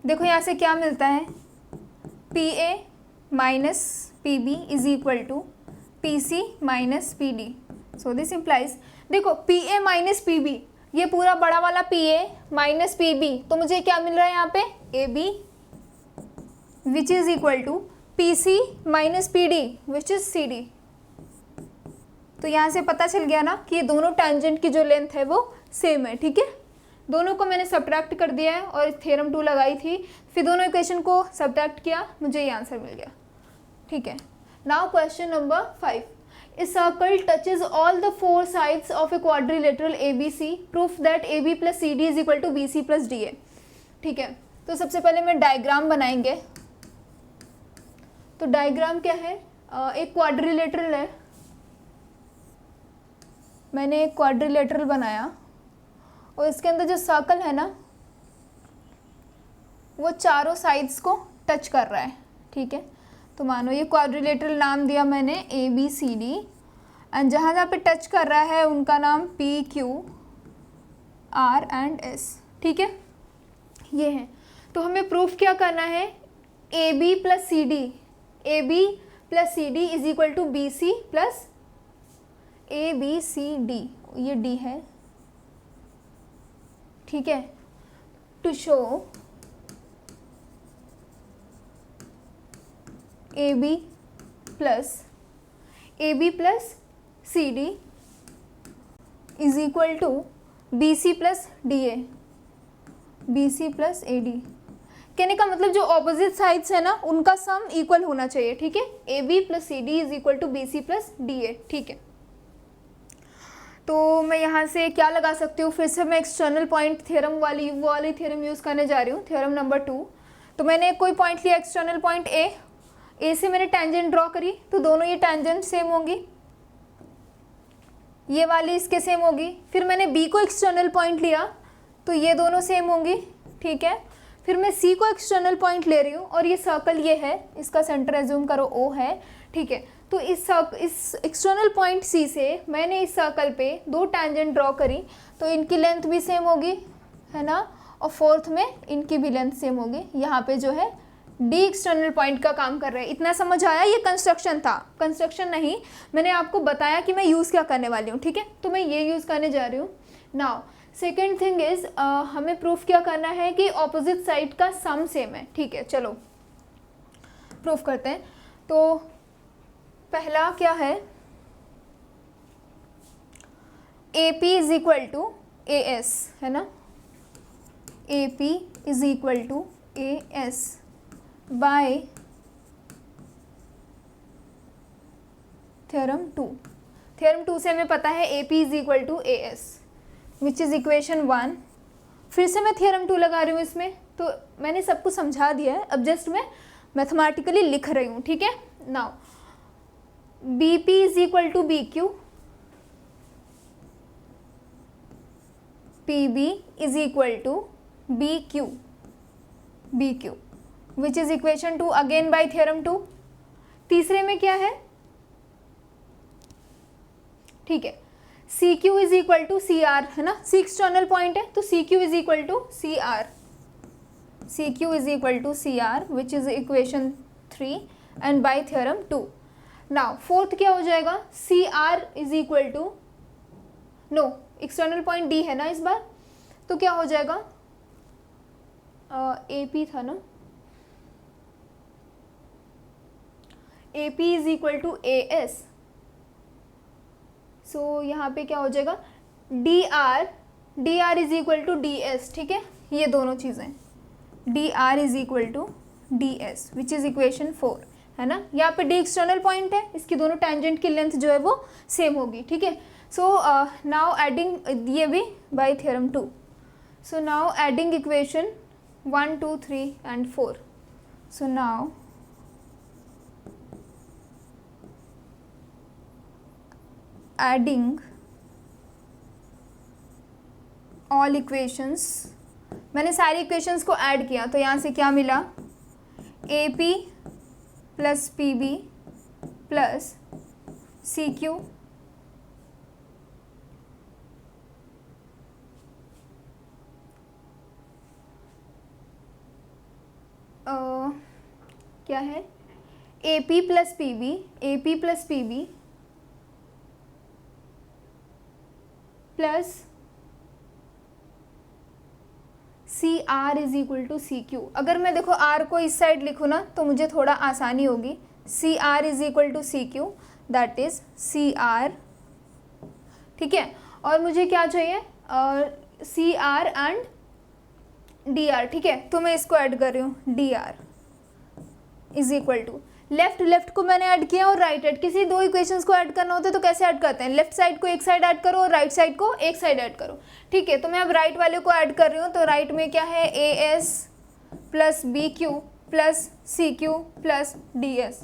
देखो यहाँ से क्या मिलता है, P A minus P B is equal to P C minus P D. So this implies, देखो P A minus P B, ये पूरा बड़ा वाला P A minus P B, तो मुझे क्या मिल रहा है यहाँ पे, A B which is equal to P C minus P D which is C D. तो यहाँ से पता चल गया ना कि ये दोनों टैंजेंट की जो लेंथ है वो सेम है, ठीक है। दोनों को मैंने सब्ट्रैक्ट कर दिया है और थ्योरम 2 लगाई थी, फिर दोनों इक्वेशन को सब्ट्रैक्ट किया, मुझे ये आंसर मिल गया, ठीक है। Now question number 5, a circle touches all the 4 sides of a quadrilateral ABC, proof that AB plus CD is equal to BC plus DA, ठीक है। तो सबसे पहले मैं डायग्राम बनाएंगे, तो डायग्राम क्या है, एक क्वाड्रिलेटरल है, मैंने एक क्वाड्रिलेटरल बनाया और इसके अंदर जो सर्कल है ना वो चारों साइड्स को टच कर रहा है, ठीक है। तो मानो ये क्वाड्रिलेटरल नाम दिया मैंने A B C D, and जहाँ जहाँ पे टच कर रहा है उनका नाम P Q R and S, ठीक है, ये है। तो हमें प्रूफ क्या करना है, A B plus C D, A B plus C D is equal to B C plus A B C D, ये डी है, ठीक है। To show A B plus C D is equal to B C plus D A, B C plus A D. कहने का मतलब जो ऑपोजिट साइड्स है ना उनका सम इक्वल होना चाहिए, ठीक है। A B plus C D is equal to B C plus D A, ठीक है। तो मैं यहाँ से क्या लगा सकती हूँ, फिर से मैं एक्सटर्नल पॉइंट थ्योरम वो वाली थ्योरम यूज़ करने जा रही हूँ, थ्योरम नंबर 2। तो मैंने कोई पॉइंट लिया एक्सटर्नल पॉइंट ए से मैंने टेंजेंट ड्रॉ करी, तो दोनों ये टेंजेंट सेम होंगी, ये वाली इसके सेम होगी। फिर मैंने बी को एक्सटर्नल पॉइंट लिया तो ये दोनों सेम होंगी, ठीक है। फिर मैं सी को एक्सटर्नल पॉइंट ले रही हूँ और ये सर्कल ये है, इसका सेंटर एज्यूम करो ओ है, ठीक है। तो इस एक्सटर्नल पॉइंट सी से मैंने इस सर्कल पे 2 टेंजेंट ड्रॉ करी, तो इनकी लेंथ भी सेम होगी, है ना, और फोर्थ में इनकी भी लेंथ सेम होगी। यहाँ पे जो है डी एक्सटर्नल पॉइंट का काम कर रहा है। इतना समझ आया, ये कंस्ट्रक्शन था, कंस्ट्रक्शन नहीं, मैंने आपको बताया कि मैं यूज़ क्या करने वाली हूँ, ठीक है। तो मैं ये यूज़ करने जा रही हूँ। नाउ सेकेंड थिंग इज़ हमें प्रूफ क्या करना है कि ऑपोजिट साइड का सम सेम है, ठीक है। चलो प्रूफ करते हैं। तो पहला क्या है, A P is equal to A S, है ना, A P is equal to A S by theorem 2। Theorem 2 से हमें पता है A P is equal to A S which is equation 1। फिर से मैं थ्योरम 2 लगा रही हूँ इसमें, तो मैंने सब कुछ समझा दिया है, अब जस्ट मैं मैथमेटिकली लिख रही हूँ, ठीक है। Now B P is equal to B Q, P B is equal to B Q which is equation 2 again by theorem 2। तीसरे में क्या है, ठीक है, C Q is equal to C R, है ना, सी एक्सटर्नल पॉइंट है, तो C Q is equal to C R, C Q is equal to C R which is equation 3 and by theorem 2। Now fourth क्या हो जाएगा, C R is equal to, no external point D है ना इस बार, तो क्या हो जाएगा, ए पी था ना, A P is equal to A S. So यहाँ पे क्या हो जाएगा, D R is equal to D S. ठीक है, ये दोनों चीज़ें, D R is equal to D S which is equation 4, है ना। यहाँ पे डी एक्सटर्नल पॉइंट है, इसकी दोनों टेंजेंट की लेंथ जो है वो सेम होगी। ठीक है, सो नाउ एडिंग, ये भी bye theorem 2। So now adding equation 1 2 3 and 4। So now adding all equations, मैंने सारी इक्वेशंस को ऐड किया तो यहाँ से क्या मिला, A P plus P B plus C Q क्या है, A P plus P B, A P plus P B plus C R is equal to C Q. अगर मैं देखो आर को इस साइड लिखूँ ना तो मुझे थोड़ा आसानी होगी। C R is equal to C Q, that is C R. ठीक है, और मुझे क्या चाहिए, C R and D R. ठीक है, तो मैं इसको ऐड कर रही हूँ, D R is equal to, left को मैंने ऐड किया और राइट किसी दो इक्वेशंस को ऐड करना होता है तो कैसे ऐड करते हैं, लेफ्ट साइड को एक साइड ऐड करो और राइट साइड को एक साइड ऐड करो। ठीक है, तो मैं अब राइट वाले को ऐड कर रही हूँ, तो राइट में क्या है, A S plus B Q plus C Q plus D S.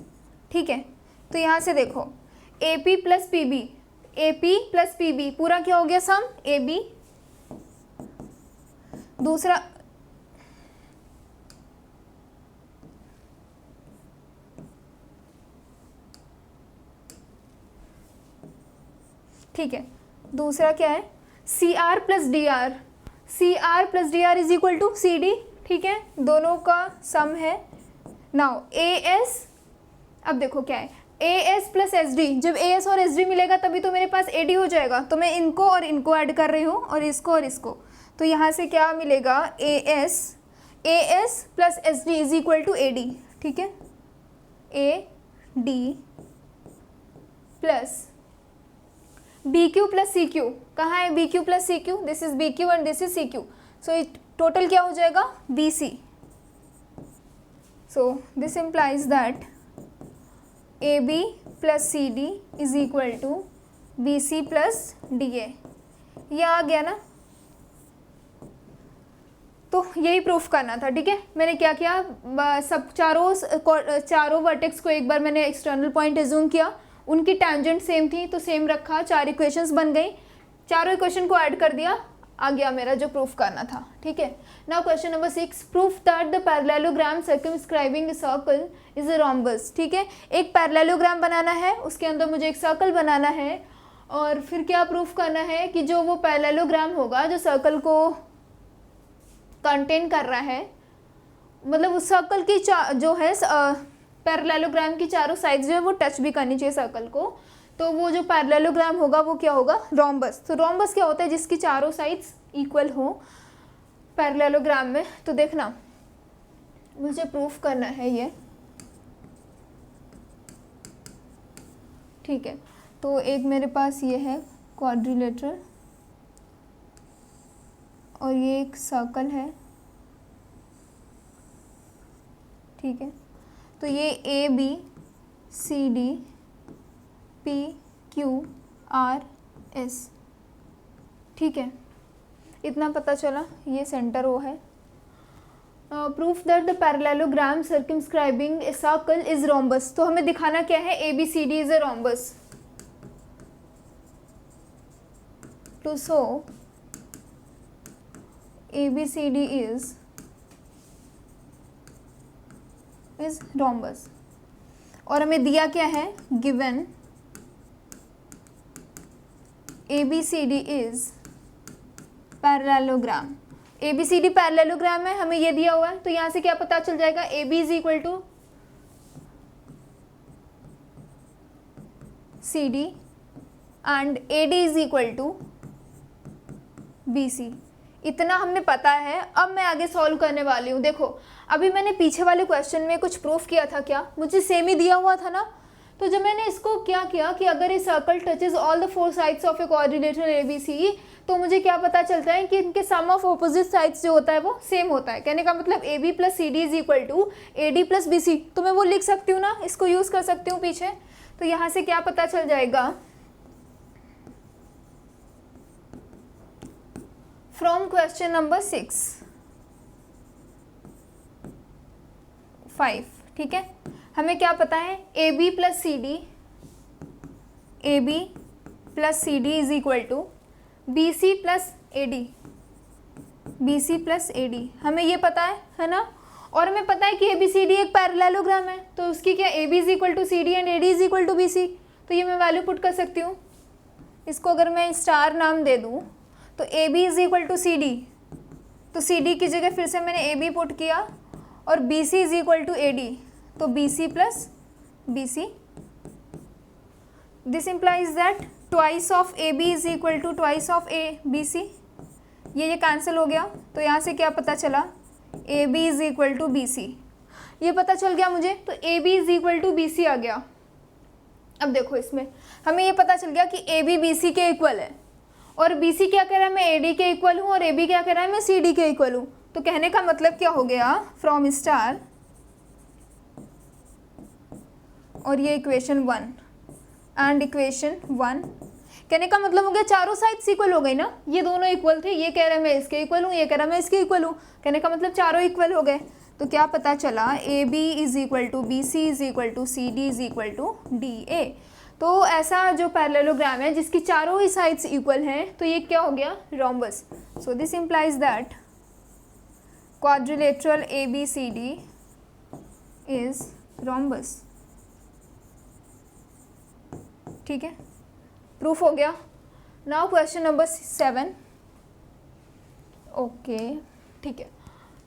ठीक है, तो यहाँ से देखो A P plus P B, A P plus P B पूरा क्या हो गया, सम ए बी, दूसरा ठीक है, दूसरा क्या है, C R plus D R, C R plus D R is equal to C D. ठीक है, दोनों का सम है। नाउ ए एस, अब देखो क्या है, A S plus S D, जब ए एस और एस डी मिलेगा तभी तो मेरे पास ए डी हो जाएगा, तो मैं इनको और इनको ऐड कर रही हूँ और इसको, तो यहाँ से क्या मिलेगा, A S plus S D is equal to A D. ठीक है, A D plus B Q plus C Q, कहाँ है B Q plus C Q, this is B Q and this is C Q, so total क्या हो जाएगा, B C. So this implies that A B plus C D is equal to B C plus D A. ये आ गया ना, तो यही प्रूफ करना था। ठीक है, मैंने क्या किया, सब चारों वर्टेक्स को एक बार मैंने एक्सटर्नल पॉइंट एज्यूम किया, उनकी टेंजेंट सेम थी तो सेम रखा, 4 इक्वेशंस बन गई, चारों इक्वेशन को ऐड कर दिया, आ गया मेरा जो प्रूफ करना था। ठीक है, now question number 6, proof that the parallelogram circumscribing circle is a rhombus. ठीक है, एक पैरेललोग्राम बनाना है, उसके अंदर मुझे एक सर्कल बनाना है और फिर क्या प्रूफ करना है कि जो वो पैरेललोग्राम होगा जो सर्कल को कंटेन कर रहा है, मतलब उस सर्कल की जो है पैरेललोग्राम की चारों साइड्स जो है वो टच भी करनी चाहिए सर्कल को, तो वो जो पैरेललोग्राम होगा वो क्या होगा, रोम्बस। तो रोम्बस क्या होता है, जिसकी चारों साइड्स इक्वल हो पैरेललोग्राम में। तो देखना मुझे प्रूफ करना है ये। ठीक है, तो एक मेरे पास ये है क्वाड्रिलेटरल और ये एक सर्कल है। ठीक है, तो ये A B C D P Q R S. ठीक है, इतना पता चला, ये सेंटर वो है। Proof that the parallelogram circumscribing a circle is rhombus. तो हमें दिखाना क्या है, A B C D is a rhombus. To show A B C D is rhombus, और हमें दिया क्या है, given A B C D is parallelogram. A B C D parallelogram है, हमें ये दिया हुआ है, तो यहाँ से क्या पता चल जाएगा, A B is equal to C D and A D is equal to B C. इतना हमने पता है। अब मैं आगे सॉल्व करने वाली हूँ। देखो अभी मैंने पीछे वाले क्वेश्चन में कुछ प्रूफ किया था, क्या मुझे सेम ही दिया हुआ था ना। तो जब मैंने इसको क्या किया कि अगर a circle touches all the four sides of a quadrilateral ABC, तो मुझे क्या पता चलता है कि इनके सम ऑफ ऑपोजिट साइड्स जो होता है वो सेम होता है। कहने का मतलब AB + CD is equal to AD + BC, तो मैं वो लिख सकती हूँ ना, इसको यूज़ कर सकती हूँ पीछे। तो यहाँ से क्या पता चल जाएगा, फ्रॉम क्वेश्चन नंबर 5, ठीक है। हमें क्या पता है, AB + CD is equal to BC + AD, हमें ये पता है ना। और हमें पता है कि ABCD एक पैरेललोग्राम है, तो उसकी क्या AB is equal to CD and AD is equal to BC, तो ये मैं वैल्यू पुट कर सकती हूँ। इसको अगर मैं स्टार नाम दे दूँ तो AB is equal to CD, तो CD की जगह फिर से मैंने AB पुट किया, और BC is equal to AD, तो BC + BC। This implies that twice of AB is equal to twice of BC। ये कैंसिल हो गया, तो यहाँ से क्या पता चला, AB is equal to BC, ये पता चल गया मुझे। तो AB is equal to BC आ गया। अब देखो इसमें हमें ये पता चल गया कि AB BC के इक्वल है, और BC क्या कह रहा है, मैं AD के इक्वल हूँ, और AB क्या कह रहा है, मैं CD के इक्वल हूँ। तो कहने का मतलब क्या हो गया, फ्रॉम स्टार, और ये इक्वेशन 1 एंड इक्वेशन 1, कहने का मतलब हो गया चारों साइड्स इक्वल हो गई ना, ये दोनों इक्वल थे, ये कह रहा है मैं इसके इक्वल हूँ, ये कह रहा है मैं इसके इक्वल हूँ, कहने का मतलब चारों इक्वल हो गए। तो क्या पता चला, AB is equal to BC is equal to CD is equal to DA। तो ऐसा जो पैरेललोग्राम है जिसकी चारों ही साइड्स इक्वल हैं, तो ये क्या हो गया, rhombus. So this implies that quadrilateral ABCD is rhombus, ठीक है, प्रूफ हो गया। नाउ क्वेश्चन नंबर 7, ओके, ठीक है।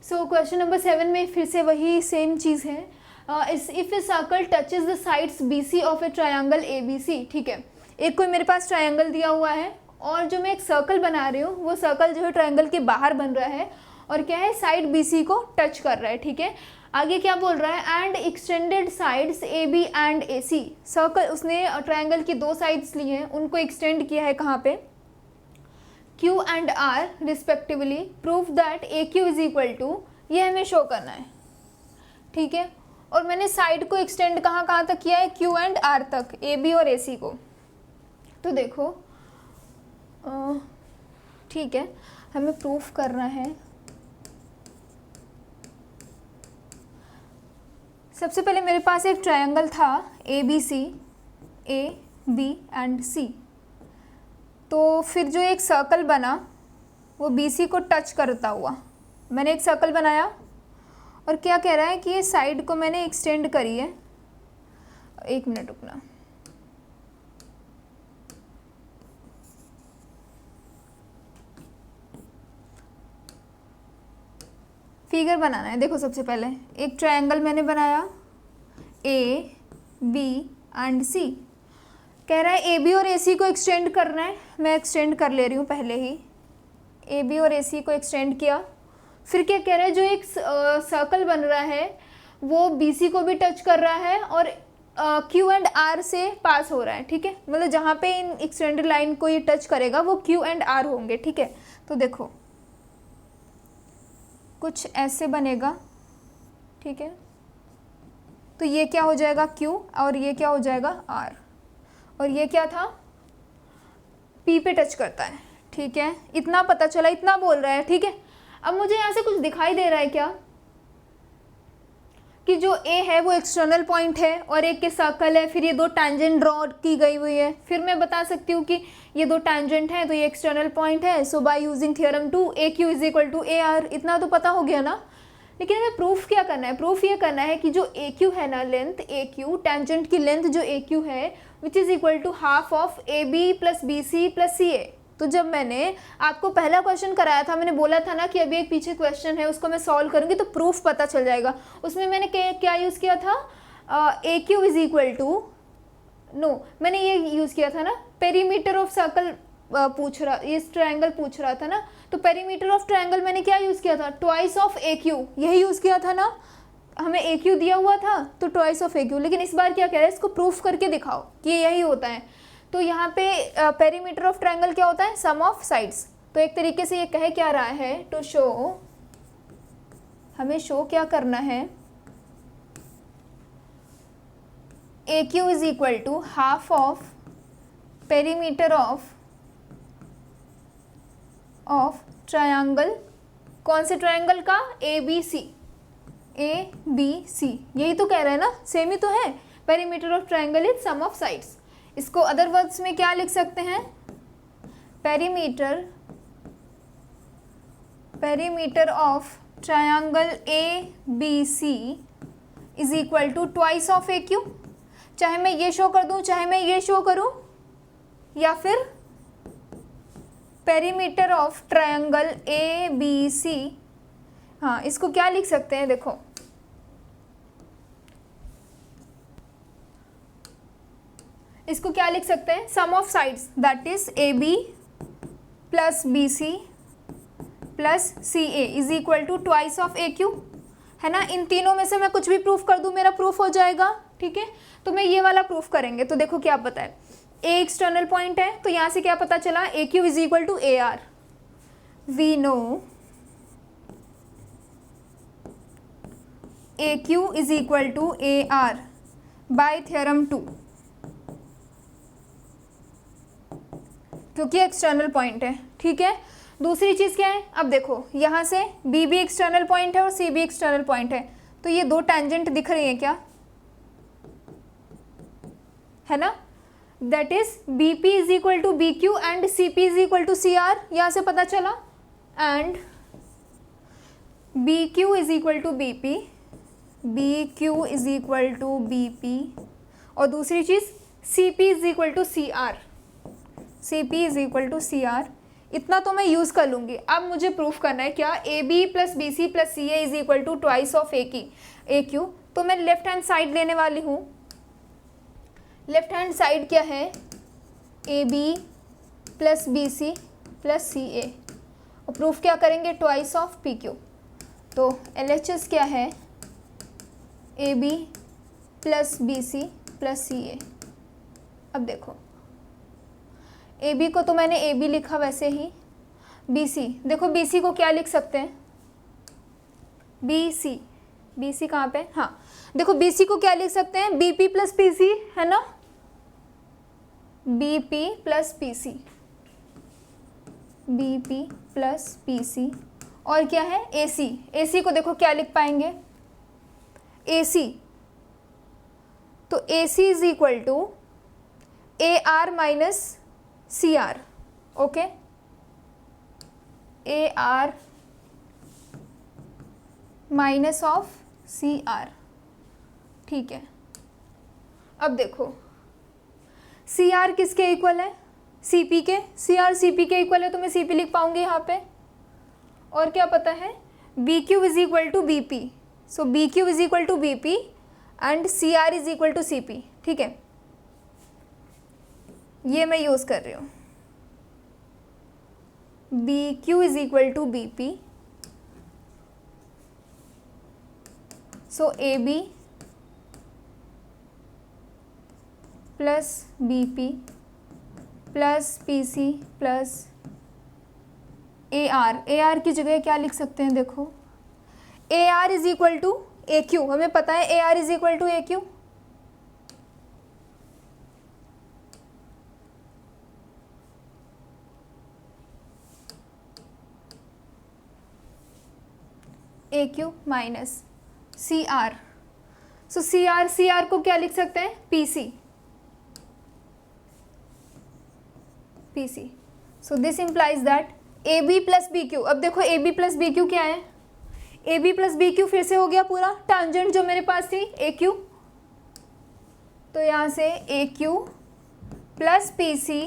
सो क्वेश्चन नंबर 7 में फिर से वही सेम चीज़ है। If a circle touches the sides BC of A triangle ABC, ठीक है, एक कोई मेरे पास ट्रायंगल दिया हुआ है, और जो मैं एक सर्कल बना रही हूँ वो सर्कल जो है ट्रायंगल के बाहर बन रहा है, और क्या है, साइड BC को टच कर रहा है, ठीक है। आगे क्या बोल रहा है, and extended sides AB and AC, circle उसने ट्रायंगल की दो साइड्स ली हैं, उनको एक्सटेंड किया है कहाँ पे, Q and R respectively, proof that AQ is equal to, ये हमें शो करना है, ठीक है। और मैंने साइड को एक्सटेंड कहाँ तक किया है, Q एंड R तक, AB और AC को। तो देखो ठीक है, हमें प्रूफ करना है। सबसे पहले मेरे पास एक ट्रायंगल था ABC, A, B and C, तो फिर जो एक सर्कल बना वो BC को टच करता हुआ, मैंने एक सर्कल बनाया, और क्या कह रहा है कि ये साइड को मैंने एक्सटेंड करी है, एक मिनट रुकना, फिगर बनाना है। देखो सबसे पहले एक ट्रायंगल मैंने बनाया A, B एंड C, कह रहा है AB और AC को एक्सटेंड करना है, मैं एक्सटेंड कर ले रही हूँ पहले ही, AB और AC को एक्सटेंड किया। फिर क्या कह रहा है, जो एक सर्कल बन रहा है वो BC को भी टच कर रहा है, और Q एंड R से पास हो रहा है, ठीक है, मतलब जहाँ पे इन एक्सटेंडेड लाइन को ये टच करेगा वो Q एंड R होंगे, ठीक है। तो देखो कुछ ऐसे बनेगा, ठीक है, तो ये क्या हो जाएगा Q, और ये क्या हो जाएगा R, और ये क्या था, P पे टच करता है, ठीक है। इतना पता चला, इतना बोल रहा है, ठीक है। अब मुझे यहाँ से कुछ दिखाई दे रहा है क्या, कि जो A है वो एक्सटर्नल पॉइंट है, और एक के सर्कल है, फिर ये दो टैंजेंट ड्रॉ की गई हुई है, फिर मैं बता सकती हूँ कि ये दो टैंजेंट हैं तो ये एक्सटर्नल पॉइंट है। So by using theorem 2 AQ is equal to AR, इतना तो पता हो गया ना। लेकिन हमें प्रूफ क्या करना है, प्रूफ ये करना है कि जो AQ है ना, लेंथ AQ, टैंजेंट की लेंथ जो AQ है which is equal to half of AB + BC + CA। तो जब मैंने आपको पहला क्वेश्चन कराया था, मैंने बोला था ना कि अभी एक पीछे क्वेश्चन है उसको मैं सॉल्व करूँगी तो प्रूफ पता चल जाएगा। उसमें मैंने क्या यूज़ किया था, AQ is equal to, no मैंने ये यूज़ किया था ना, पेरीमीटर ऑफ सर्कल इस ट्रायंगल पूछ रहा था ना, तो पेरीमीटर ऑफ ट्रायंगल मैंने क्या यूज़ किया था, ट्वाइस ऑफ ए क्यू, यही यूज़ किया था ना, हमें ए क्यू दिया हुआ था तो ट्वाइस ऑफ ए क्यू। लेकिन इस बार क्या कह रहा है, इसको प्रूफ करके दिखाओ कि यही होता है। तो यहाँ पे पेरीमीटर ऑफ ट्रायंगल क्या होता है, सम ऑफ साइड्स। तो एक तरीके से ये कह क्या रहा है, टू शो, हमें शो क्या करना है, A Q is equal to half of perimeter of triangle, कौन से ट्रायंगल का, ए बी सी, ए बी सी, यही तो कह रहा है ना, सेम ही तो है। Perimeter of triangle is sum of sides. इसको अदर वर्ड्स में क्या लिख सकते हैं, perimeter of triangle A B C is equal to twice of A Q. चाहे मैं ये शो कर दूं, चाहे मैं ये शो करूं, या फिर perimeter of triangle A B C, हाँ इसको क्या लिख सकते हैं, देखो इसको क्या लिख सकते हैं, sum of sides that is A B plus B C plus C A is equal to twice of A Q, है ना। इन तीनों में से मैं कुछ भी प्रूफ कर दूं, मेरा प्रूफ हो जाएगा, ठीक है। तो मैं ये वाला प्रूफ करेंगे, तो देखो क्या पता है, ए एक्सटर्नल पॉइंट है, तो यहाँ से क्या पता चला, A Q is equal to A R. We know A Q is equal to A R by theorem 2, क्योंकि एक्सटर्नल पॉइंट है, ठीक है। दूसरी चीज़ क्या है, अब देखो यहाँ से बी भी एक्सटर्नल पॉइंट है और सी भी एक्सटर्नल पॉइंट है, तो ये दो टेंजेंट दिख रही हैं क्या, है ना। That is B P is equal to B Q and C P is equal to C R, यहाँ से पता चला। And B Q is equal to B P, B Q is equal to B P, और दूसरी चीज़ C P is equal to C R, C P is equal to C R. इतना तो मैं यूज़ कर लूँगी। अब मुझे प्रूफ करना है क्या, A B plus B C plus C A is equal to twice of A Q. तो मैं लेफ्ट हैंड साइड लेने वाली हूँ। लेफ्ट हैंड साइड क्या है, A B plus B C plus C A, और प्रूफ क्या करेंगे, ट्वाइस ऑफ पी क्यू। तो एल एच एस क्या है, A B plus B C plus C A. अब देखो ए बी को तो मैंने ए बी लिखा वैसे ही, बी सी, देखो बी सी को क्या लिख सकते हैं, बी सी कहाँ पे, हाँ देखो बी सी को क्या लिख सकते हैं, B P plus P C, है ना, B P plus P C, B P plus P C. और क्या है, ए सी, ए सी को देखो क्या लिख पाएंगे, ए सी, तो A C is equal to A R minus C R, okay, A R minus of C R, ठीक है। अब देखो सी आर किसके इक्वल है, सी पी के, सी आर सी पी के इक्वल है, तो मैं सी पी लिख पाऊंगी यहाँ पे। और क्या पता है, B Q is equal to B P, so B Q is equal to B P and C R is equal to C P, ठीक है। ये मैं यूज़ कर रही हूँ, B Q is equal to B P, so A B plus B P plus P C plus A R की जगह क्या लिख सकते हैं, देखो A R is equal to A Q, हमें पता है A R is equal to A Q. A Q minus C R, so C R को क्या लिख सकते हैं, P C, P C. So this implies that A B plus B Q. अब देखो A B plus B Q क्या है, A B plus B Q फिर से हो गया पूरा टांजेंट जो मेरे पास थी ए क्यू, तो यहाँ से A Q plus P C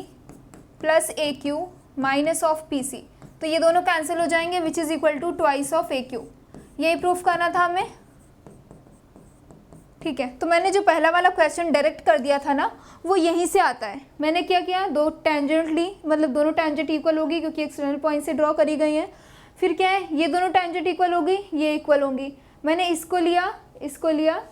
plus A Q minus of P C, तो ये दोनों कैंसिल हो जाएंगे which is equal to twice of A Q. यही प्रूफ करना था हमें, ठीक है। तो मैंने जो पहला वाला क्वेश्चन डायरेक्ट कर दिया था ना, वो यहीं से आता है। मैंने क्या किया, दो टेंजेंट ली, मतलब दोनों टेंजेंट इक्वल होगी क्योंकि एक्सटर्नल पॉइंट से ड्रॉ करी गई हैं। फिर क्या है, ये दोनों टेंजेंट इक्वल होगी, ये इक्वल होंगी। मैंने इसको लिया, इसको लिया,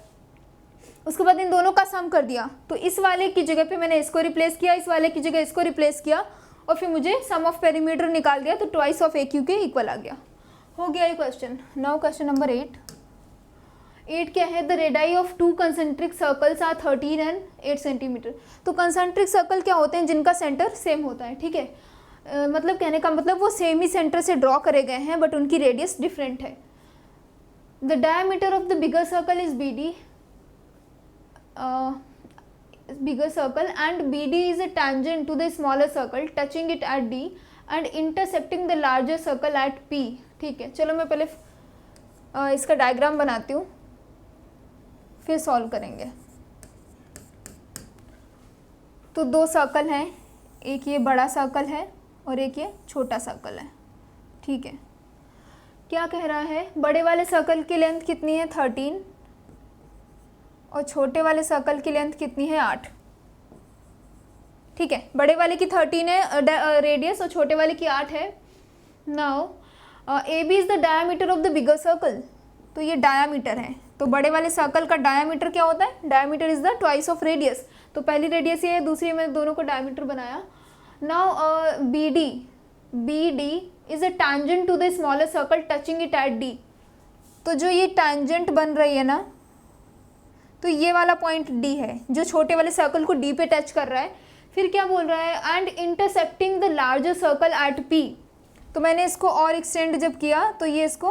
उसके बाद इन दोनों का सम कर दिया। तो इस वाले की जगह पे मैंने इसको रिप्लेस किया, इस वाले की जगह इसको रिप्लेस किया, और फिर मुझे सम ऑफ पेरीमीटर निकाल दिया, तो ट्वाइस ऑफ ए क्यू के इक्वल आ गया। हो गया ये क्वेश्चन। नाउ क्वेश्चन नंबर 8 क्या है, the radii of 2 concentric circles are 13 and 8 centimetre. तो कंसेंट्रिक सर्कल क्या होते हैं, जिनका सेंटर सेम होता है, ठीक है। मतलब कहने का मतलब वो सेम ही सेंटर से ड्रॉ करे गए हैं, बट उनकी रेडियस डिफरेंट है। The diameter of the bigger circle is BD, bigger circle, and BD is a tangent to the smaller circle touching it at D and intersecting the larger circle at P। ठीक है, चलो मैं पहले इसका डायग्राम बनाती हूँ, फिर सॉल्व करेंगे। तो दो सर्कल हैं, एक ये बड़ा सर्कल है और एक ये छोटा सर्कल है, ठीक है। क्या कह रहा है, बड़े वाले सर्कल की लेंथ कितनी है 13 और छोटे वाले सर्कल की लेंथ कितनी है 8, ठीक है। बड़े वाले की 13 है रेडियस और छोटे वाले की 8 है। Now AB is the diameter of the bigger circle, तो ये डायामीटर है। तो बड़े वाले सर्कल का डायामीटर क्या होता है, diameter is the twice of radius. तो पहली रेडियस ये है, दूसरी मैंने दोनों को डायामीटर बनाया। Now BD is a tangent to the smaller circle touching it at D। तो जो ये टैंजेंट बन रही है ना, तो ये वाला पॉइंट D है जो छोटे वाले सर्कल को D पे टच कर रहा है। फिर क्या बोल रहा है, and intersecting the larger circle eight P। तो मैंने इसको और एक्सटेंड जब किया तो ये इसको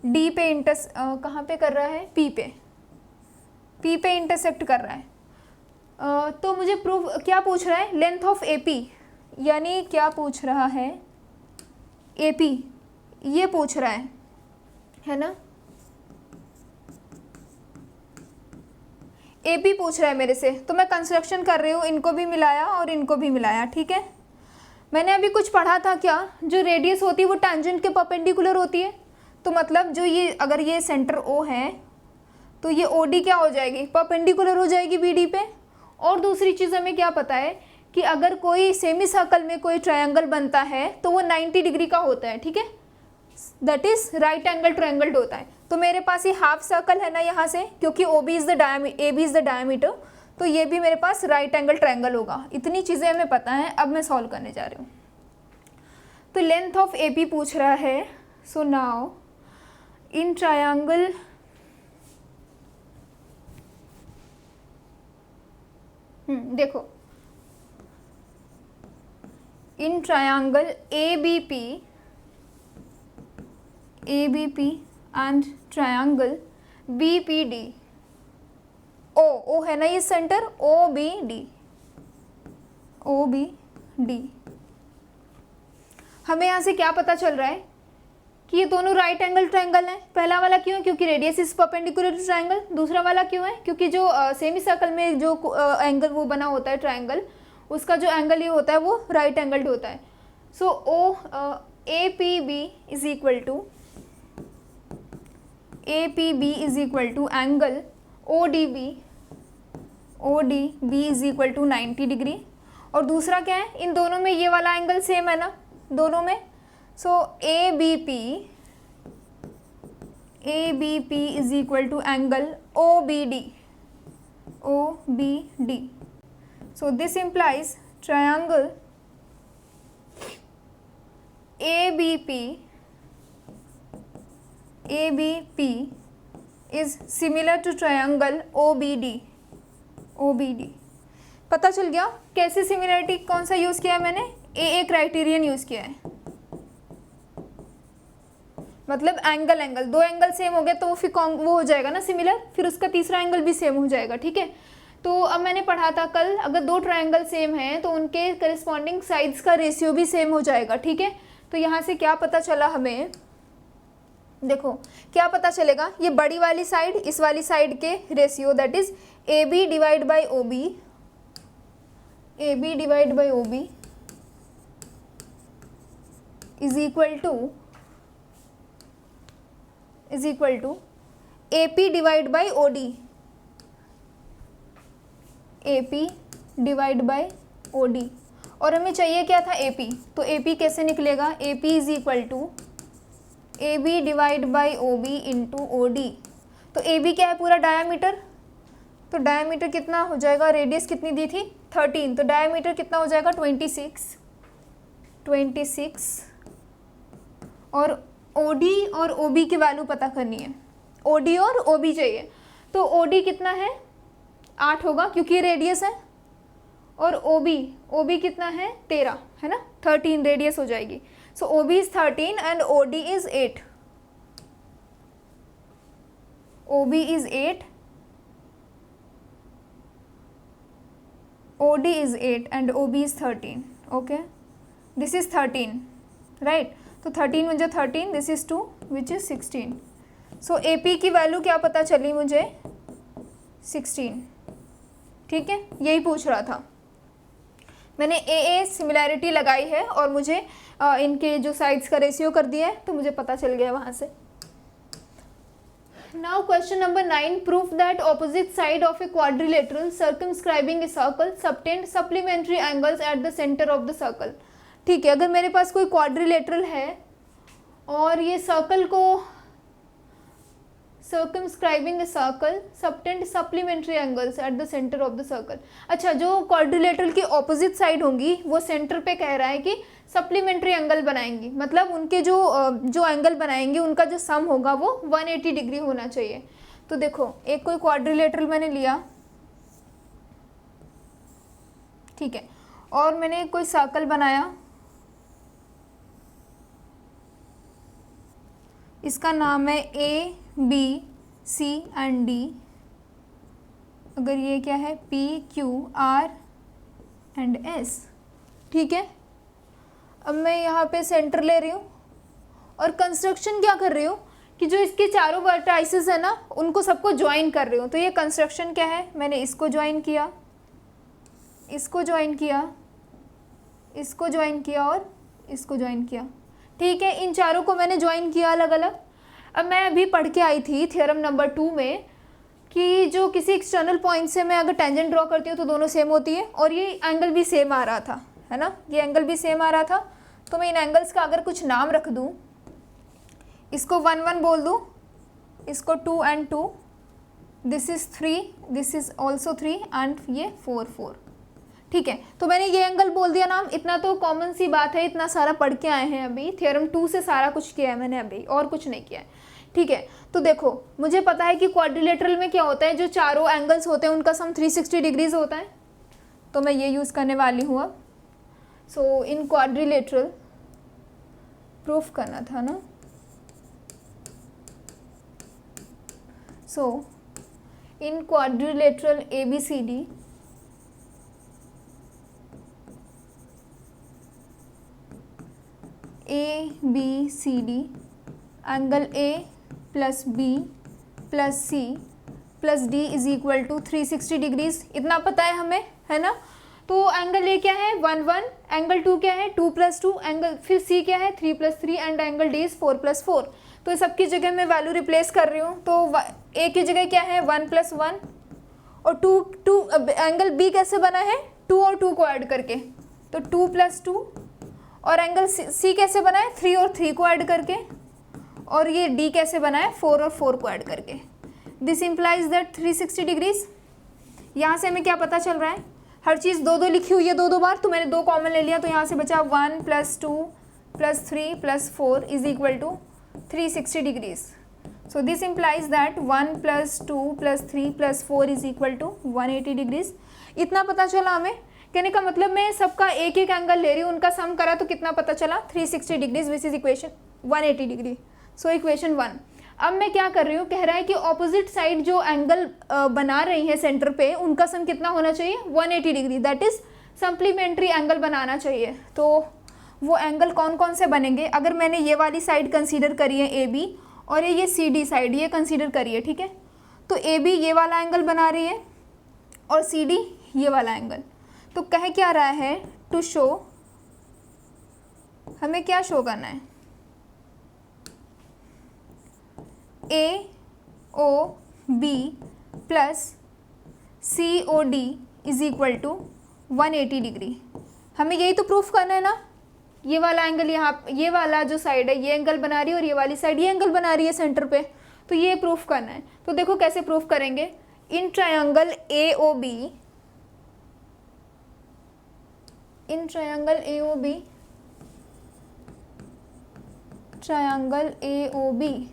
D पे कहाँ पे कर रहा है, P पे इंटरसेक्ट कर रहा है। तो मुझे प्रूफ क्या पूछ रहा है, लेंथ ऑफ AP, यानी क्या पूछ रहा है, AP ये पूछ रहा है ना, AP पूछ रहा है मेरे से। तो मैं कंस्ट्रक्शन कर रही हूँ, इनको भी मिलाया और इनको भी मिलाया, ठीक है। मैंने अभी कुछ पढ़ा था क्या, जो रेडियस होती है वो टैंजेंट के परपेंडिकुलर होती है। तो मतलब जो ये, अगर ये सेंटर O है तो ये OD क्या हो जाएगी, परपेंडिकुलर हो जाएगी BD पे। और दूसरी चीज़ हमें क्या पता है कि अगर कोई सेमी सर्कल में कोई ट्रायंगल बनता है तो वो 90 डिग्री का होता है, ठीक है, that is right angle triangle होता है। तो मेरे पास ये हाफ सर्कल है ना यहाँ से, क्योंकि AB इज द डायमीटर, तो ये भी मेरे पास राइट एंगल ट्रायंगल होगा। इतनी चीज़ें हमें पता हैं। अब मैं सॉल्व करने जा रही हूँ। तो लेंथ ऑफ AP पूछ रहा है। सो नाउ इन ट्रायंगल देखो, in triangle ABP and triangle BPD, O है ना ये सेंटर, OBD। हमें यहाँ से क्या पता चल रहा है कि ये दोनों राइट एंगल ट्रायंगल हैं। पहला वाला क्यों है, क्योंकि radius is perpendicular to triangle. दूसरा वाला क्यों है, क्योंकि जो सेमी सर्कल में जो एंगल वो बना होता है ट्रायंगल, उसका जो एंगल ये होता है वो राइट एंगल्ड होता है। So APB is equal to angle ODB is equal to 90 degree. और दूसरा क्या है, इन दोनों में ये वाला एंगल सेम है ना दोनों में। So ABP is equal to angle OBD। So this implies triangle ABP is similar to triangle OBD। पता चल गया कैसे सिमिलरिटी, कौन सा यूज़ किया है मैंने, AA क्राइटेरियन यूज़ किया है। मतलब एंगल दो एंगल सेम हो गए तो फिर वो हो जाएगा ना सिमिलर, फिर उसका तीसरा एंगल भी सेम हो जाएगा, ठीक है। तो अब मैंने पढ़ा था कल, अगर दो ट्रायंगल सेम हैं तो उनके करस्पॉन्डिंग साइड्स का रेशियो भी सेम हो जाएगा, ठीक है। तो यहाँ से क्या पता चला हमें, देखो क्या पता चलेगा, ये बड़ी वाली साइड इस वाली साइड के ratio, that is AB divide by OB is equal to AP divide by OD। AP divide by OD, और हमें चाहिए क्या था AP, तो AP कैसे निकलेगा, AP is equal to AB divide by OB into OD। तो AB क्या है, पूरा डायामीटर, तो डायामीटर कितना हो जाएगा, रेडियस कितनी दी थी 13, तो डायामीटर कितना हो जाएगा 26, और OD और OB की वैल्यू पता करनी है, OD और OB चाहिए, तो OD कितना है 8 होगा क्योंकि रेडियस है, और OB कितना है 13 है ना, 13 रेडियस हो जाएगी, सो OB is 13 and OD is 8, OB is 8, OD is 8 and OB is 13. Okay, this is 13, right? तो 13 मुझे 13, this is 2 which is 16. So AP की वैल्यू क्या पता चली मुझे 16, ठीक है, यही पूछ रहा था। मैंने AA सिमिलैरिटी लगाई है और मुझे इनके जो साइड्स का रेशियो कर दिया है, तो मुझे पता चल गया वहाँ से। Now question number 9, prove that opposite side of a quadrilateral circumscribing a circle subtend supplementary angles at the center of the circle। ठीक है, अगर मेरे पास कोई क्वाड्रिलेटरल है और ये सर्कल को circumscribing a circle subtend supplementary angles at the center of the circle। अच्छा, जो क्वाड्रिलेटरल की ऑपोजिट साइड होंगी वो सेंटर पे कह रहा है कि सप्लीमेंट्री एंगल बनाएंगी, मतलब उनके जो एंगल बनाएंगे उनका जो सम होगा वो 180 डिग्री होना चाहिए। तो देखो, एक कोई क्वाड्रिलेटरल मैंने लिया, ठीक है, और मैंने कोई सर्कल बनाया, इसका नाम है ABC एंड D, अगर ये क्या है PQR एंड S, ठीक है। अब मैं यहाँ पे सेंटर ले रही हूँ और कंस्ट्रक्शन क्या कर रही हूँ कि जो इसके चारों वर्टाइसेस है ना उनको सबको ज्वाइन कर रही हूँ। तो ये कंस्ट्रक्शन क्या है, मैंने इसको ज्वाइन किया, इसको ज्वाइन किया, इसको ज्वाइन किया और इसको ज्वाइन किया, ठीक है, इन चारों को मैंने ज्वाइन किया अलग अलग। अब मैं अभी पढ़ के आई थी थ्योरम नंबर 2 में कि जो किसी एक्सटर्नल पॉइंट से मैं अगर टेंजेंट ड्रॉ करती हूँ तो दोनों सेम होती है, और ये एंगल भी सेम आ रहा था, है ना, ये एंगल भी सेम आ रहा था। तो मैं इन एंगल्स का अगर कुछ नाम रख दूँ, इसको 1 1 बोल दूँ, इसको 2 and 2, this is 3, this is also 3 and ये 4 4, ठीक है। तो मैंने ये एंगल बोल दिया नाम, इतना तो कॉमन सी बात है, इतना सारा पढ़ के आए हैं अभी, थ्योरम 2 से सारा कुछ किया है मैंने अभी, और कुछ नहीं किया है, ठीक है। तो देखो, मुझे पता है कि क्वाड्रिलेटरल में क्या होता है, जो चारों एंगल्स होते हैं उनका सम 360 डिग्रीज होता है, तो मैं ये यूज़ करने वाली हूँ अब। सो इन क्वाड्रिलेटरल प्रूफ करना था ना, so in quadrilateral ABCD ABCD angle A plus B plus C plus D is equal to 360 degrees, इतना पता है हमें, है ना। तो एंगल A क्या है 1 1, एंगल 2 क्या है 2 + 2, एंगल फिर C क्या है 3 + 3 एंड एंगल D इज 4 + 4। तो सबकी जगह मैं वैल्यू रिप्लेस कर रही हूँ, तो A की जगह क्या है 1 + 1 और 2 एंगल B कैसे बना है 2 और 2 को ऐड करके, तो 2 + 2, और एंगल C कैसे बना है 3 और 3 को ऐड करके, और ये D कैसे बना है 4 और 4 को ऐड करके। This implies that 360 degrees. यहाँ से हमें क्या पता चल रहा है, हर चीज़ 2 2 लिखी हुई है 2 2 बार, तो मैंने 2 कॉमन ले लिया, तो यहाँ से बचा 1 + 2 + 3 + 4 is equal to 360 degrees. So this implies that 1 + 2 + 3 + 4 is equal to 180 degrees. इतना पता चला हमें, कहने का मतलब मैं सबका एक एक एंगल ले रही हूँ, उनका सम करा तो कितना पता चला 360 degrees which is equation 180 degree. So equation 1। अब मैं क्या कर रही हूँ, कह रहा है कि ऑपोजिट साइड जो एंगल बना रही है सेंटर पे उनका सम कितना होना चाहिए 180 degree, that is supplementary angle बनाना चाहिए। तो वो एंगल कौन कौन से बनेंगे, अगर मैंने ये वाली साइड कंसीडर करी है AB और ये CD साइड ये कंसीडर करी है, ठीक है, तो AB ये वाला एंगल बना रही है और CD ये वाला एंगल। तो कह क्या रहा है, टू शो, हमें क्या शो करना है AOB plus COD is equal to 180 degree. हमें यही तो प्रूफ करना है ना, ये वाला एंगल यहाँ, ये वाला जो साइड है ये एंगल बना रही है और ये वाली साइड ये एंगल बना रही है सेंटर पे, तो ये प्रूफ करना है। तो देखो कैसे प्रूफ करेंगे। In triangle AOB, in triangle AOB, triangle AOB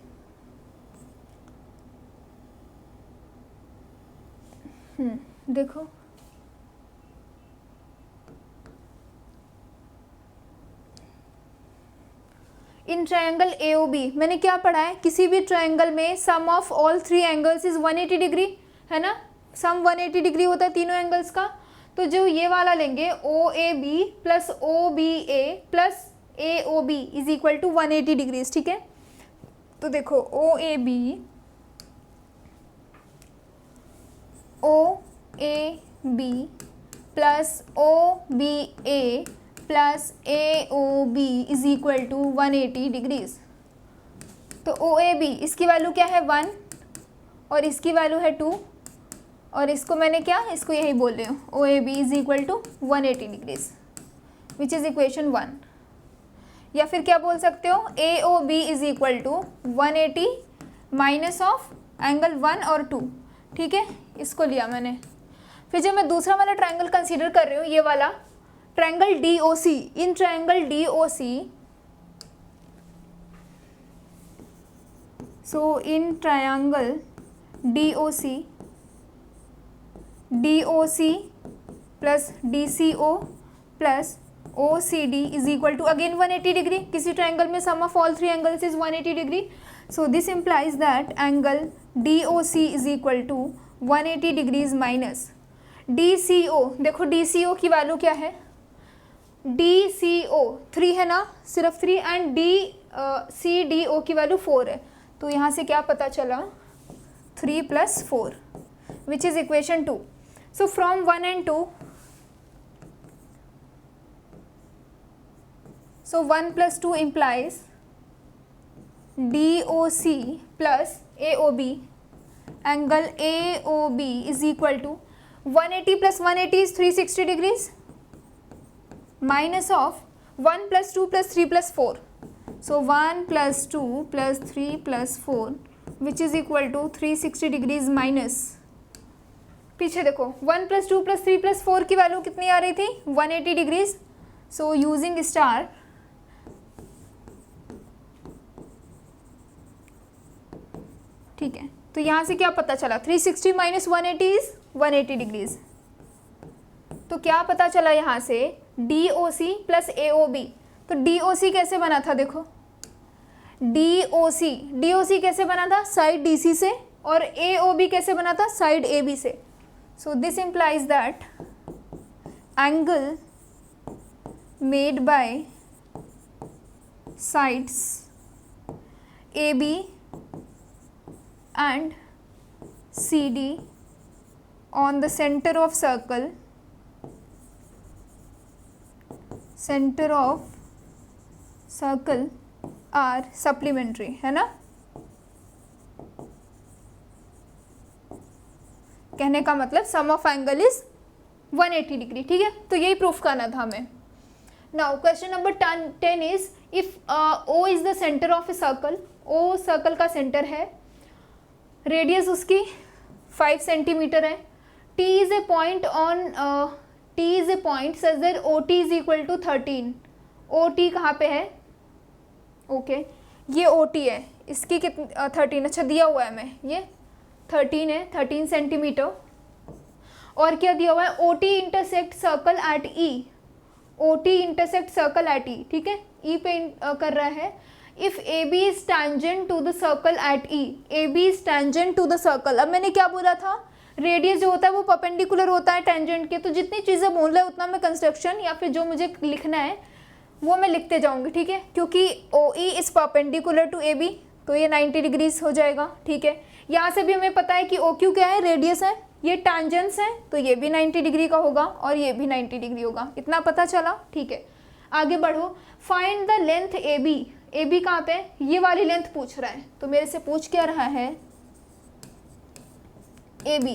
देखो इन ट्रायंगल AOB मैंने क्या पढ़ा है, किसी भी ट्रायंगल में sum of all three angles is 180 degree, है ना, सम 180 डिग्री होता है तीनों एंगल्स का। तो जो ये वाला लेंगे OAB plus OBA plus AOB is equal to 180 degrees, ठीक है। तो देखो OAB plus OBA plus AOB is equal to 180 degrees. तो OAB इसकी वैल्यू क्या है 1 और इसकी वैल्यू है 2 और इसको मैंने क्या, इसको यही बोल रही हूँ, OAB is equal to 180 degrees which is equation 1। या फिर क्या बोल सकते हो, AOB is equal to 180 minus of angle 1 और 2, ठीक है, इसको लिया मैंने। फिर जब मैं दूसरा वाला ट्रायंगल कंसीडर कर रही हूँ, ये वाला triangle DOC, in triangle DOC, so in triangle DOC plus DCO plus OCD is equal to again 180 degree. किसी ट्रायंगल में sum of all three angles is 180 degree, so this implies that angle DOC is equal to 180 degrees minus DCO। देखो DCO की वैल्यू क्या है, DCO 3 है ना, सिर्फ 3, एंड DCDO की वैल्यू 4 है। तो यहाँ से क्या पता चला, 3 plus 4 which is equation 2। So from 1 and 2, so 1 plus 2 implies DOC plus AOB, angle AOB is equal to 180 plus 180 is 360 degrees minus of 1 plus 2 plus 3 plus 4. So 1 plus 2 plus 3 plus 4 which is equal to 360 degrees minus, पीछे देखो 1 plus 2 plus 3 plus 4 की वैल्यू कितनी आ रही थी, 180 डिग्रीज। सो यूजिंग स्टार ठीक है, तो यहाँ से क्या पता चला, 360 माइनस 180 इज 180 डिग्रीज। तो क्या पता चला यहाँ से, DOC प्लस AOB। तो DOC कैसे बना था, देखो DOC कैसे बना था, साइड DC से, और AOB कैसे बना था, साइड AB से। सो this implies that angle made by sides AB and CD on the center of circle are supplementary, है ना। कहने का मतलब sum of angle is 180 degree, ठीक है। तो यही प्रूफ करना था हमें। Now question number 10 is if O is the centre of a circle, O circle का सेंटर है, रेडियस उसकी 5 सेंटीमीटर है, T is a point such that OT is equal to 13। OT कहाँ पे है, ओके ये OT है, इसकी कितनी 13, अच्छा दिया हुआ है हमें, ये 13 है, 13 सेंटीमीटर। और क्या दिया हुआ है, OT intersect circle at E, OT intersect circle at E, ठीक है, E पे कर रहा है। If AB is tangent to the circle at E, AB is tangent to the circle. अब मैंने क्या बोला था, रेडियस जो होता है वो परपेंडिकुलर होता है टेंजेंट के। तो जितनी चीज़ें बोल रहे हैं उतना मैं कंस्ट्रक्शन या फिर जो मुझे लिखना है वो मैं लिखते जाऊंगी, ठीक है, क्योंकि OE is perpendicular to AB, तो ये 90 डिग्रीज हो जाएगा, ठीक है। यहाँ से भी हमें पता है कि OQ क्या है, रेडियस है, ये टेंजेंट्स है, तो ये भी 90 डिग्री का होगा और ये भी 90 डिग्री होगा, इतना पता चला, ठीक है। आगे बढ़ो, find the length AB। AB कहाँ पे, ये वाली लेंथ पूछ रहा है, तो मेरे से पूछ क्या रहा है, AB,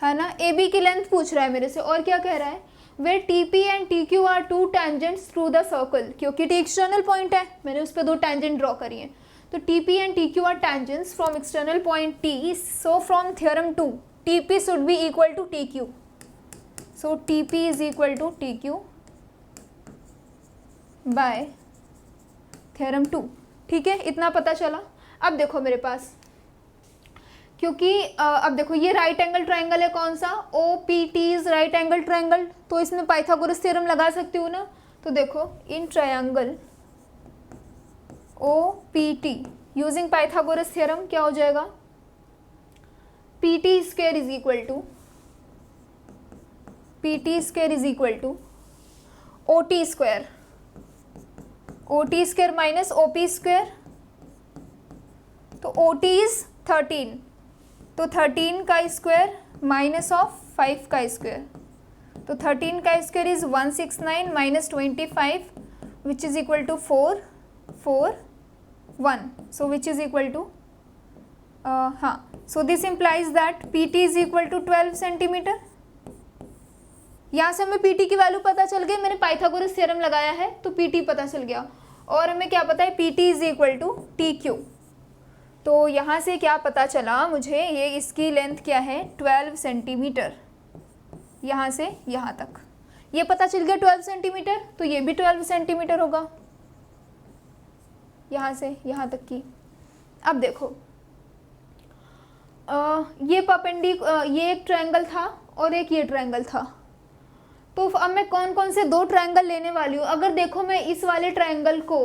है ना। ए बी की लेंथ पूछ रहा है मेरे से, और क्या कह रहा है, वे T P and T Q are two tangents through the circle, क्योंकि टी एक्सटर्नल पॉइंट है, मैंने उस पर दो टेंजेंट ड्रॉ करी हैं, तो T P and T Q are tangents from external point T, so from theorem 2 T P should be equal to T Q, so T P is equal to T Q by theorem 2। ठीक है, इतना पता चला। अब देखो मेरे पास, क्योंकि अब देखो ये राइट एंगल ट्राइंगल है, कौन सा, O P T is right angle triangle, तो इसमें पाइथागोरस थ्योरम लगा सकती हूँ ना। तो देखो in triangle O P T using Pythagoras theorem क्या हो जाएगा, P T square is equal to P T square is equal to O T square, O T square minus O P square, तो ओ टी इज 13, तो 13 का स्क्वायर माइनस ऑफ 5 का स्क्वायर, तो 13 का square is 169 minus 25 which is equal to 4 4 1, so which is equal to हाँ, so this implies that P T is equal to 12 centimetre. यहाँ से हमें पी टी की वैल्यू पता चल गई, मैंने पाइथागोरस थ्योरम लगाया है तो पी टी पता चल गया, और हमें क्या पता है, P T is equal to T Q. तो यहाँ से क्या पता चला मुझे, ये इसकी लेंथ क्या है 12 सेंटीमीटर, यहाँ से यहाँ तक ये पता चल गया 12 सेंटीमीटर, तो ये भी 12 सेंटीमीटर होगा यहाँ से यहाँ तक की। अब देखो ये एक ट्रायंगल था और एक ये ट्रायंगल था, तो अब मैं कौन कौन से दो ट्रायंगल लेने वाली हूँ। अगर देखो मैं इस वाले ट्रायंगल को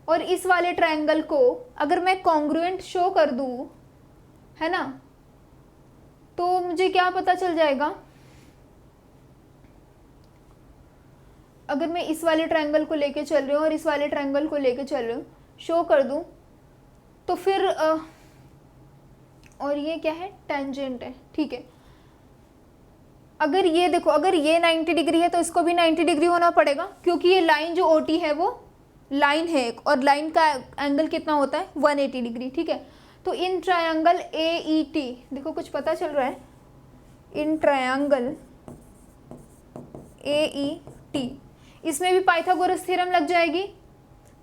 और इस वाले ट्रायंगल को अगर मैं कॉन्ग्रुएंट शो कर दूँ, है ना, तो मुझे क्या पता चल जाएगा, अगर मैं इस वाले ट्रायंगल को लेके चल रही हूँ और इस वाले ट्रायंगल को लेके चल रही हूँ, शो कर दूँ, तो फिर और ये क्या है, टेंजेंट है, ठीक है। अगर ये देखो, अगर ये 90 डिग्री है तो इसको भी 90 डिग्री होना पड़ेगा, क्योंकि ये लाइन जो ओटी है वो लाइन है एक, और लाइन का एंगल कितना होता है 180 डिग्री, ठीक है। तो in triangle A E T, देखो कुछ पता चल रहा है, in triangle A E T, इसमें भी पाइथागोरस थ्योरम लग जाएगी,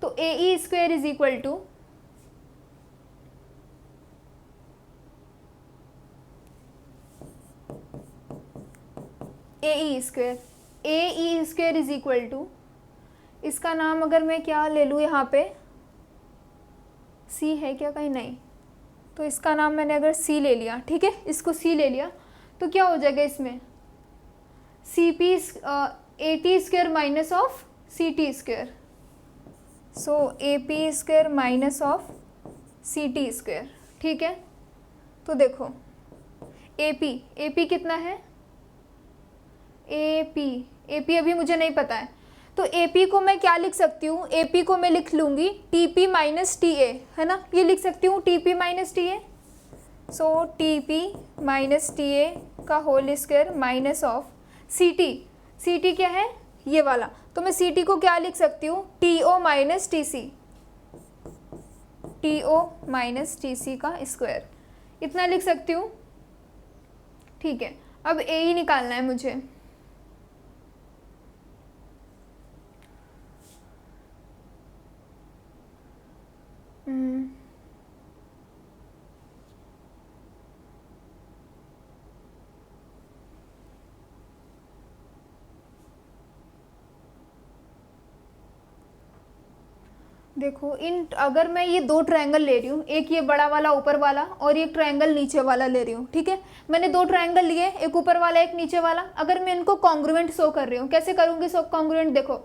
तो A E square is equal to A E square is equal to, इसका नाम अगर मैं क्या ले लूँ यहाँ पे, सी है क्या कहीं, नहीं, तो इसका नाम मैंने अगर सी ले लिया, ठीक है, इसको सी ले लिया, तो क्या हो जाएगा इसमें, C P A T square minus of C T square, so A P square minus of C T square, ठीक है। तो देखो ए पी कितना है, ए पी अभी मुझे नहीं पता है, तो ए पी को मैं क्या लिख सकती हूँ, ए पी को मैं लिख लूँगी T P minus T A, है ना, ये लिख सकती हूँ T P minus T A, so T P minus T A का whole square minus of C T क्या है ये वाला, तो मैं सी टी को क्या लिख सकती हूँ, T O minus T C का स्क्वायर, इतना लिख सकती हूँ, ठीक है। अब ए ही निकालना है मुझे, देखो अगर मैं ये दो ट्रायंगल ले रही हूँ, एक ये बड़ा वाला ऊपर वाला और एक ट्रायंगल नीचे वाला ले रही हूँ, ठीक है, मैंने दो ट्रायंगल लिए, एक ऊपर वाला एक नीचे वाला, अगर मैं इनको कॉन्ग्रुएंट शो कर रही हूँ, कैसे करूँगी शो कॉन्ग्रुएंट, देखो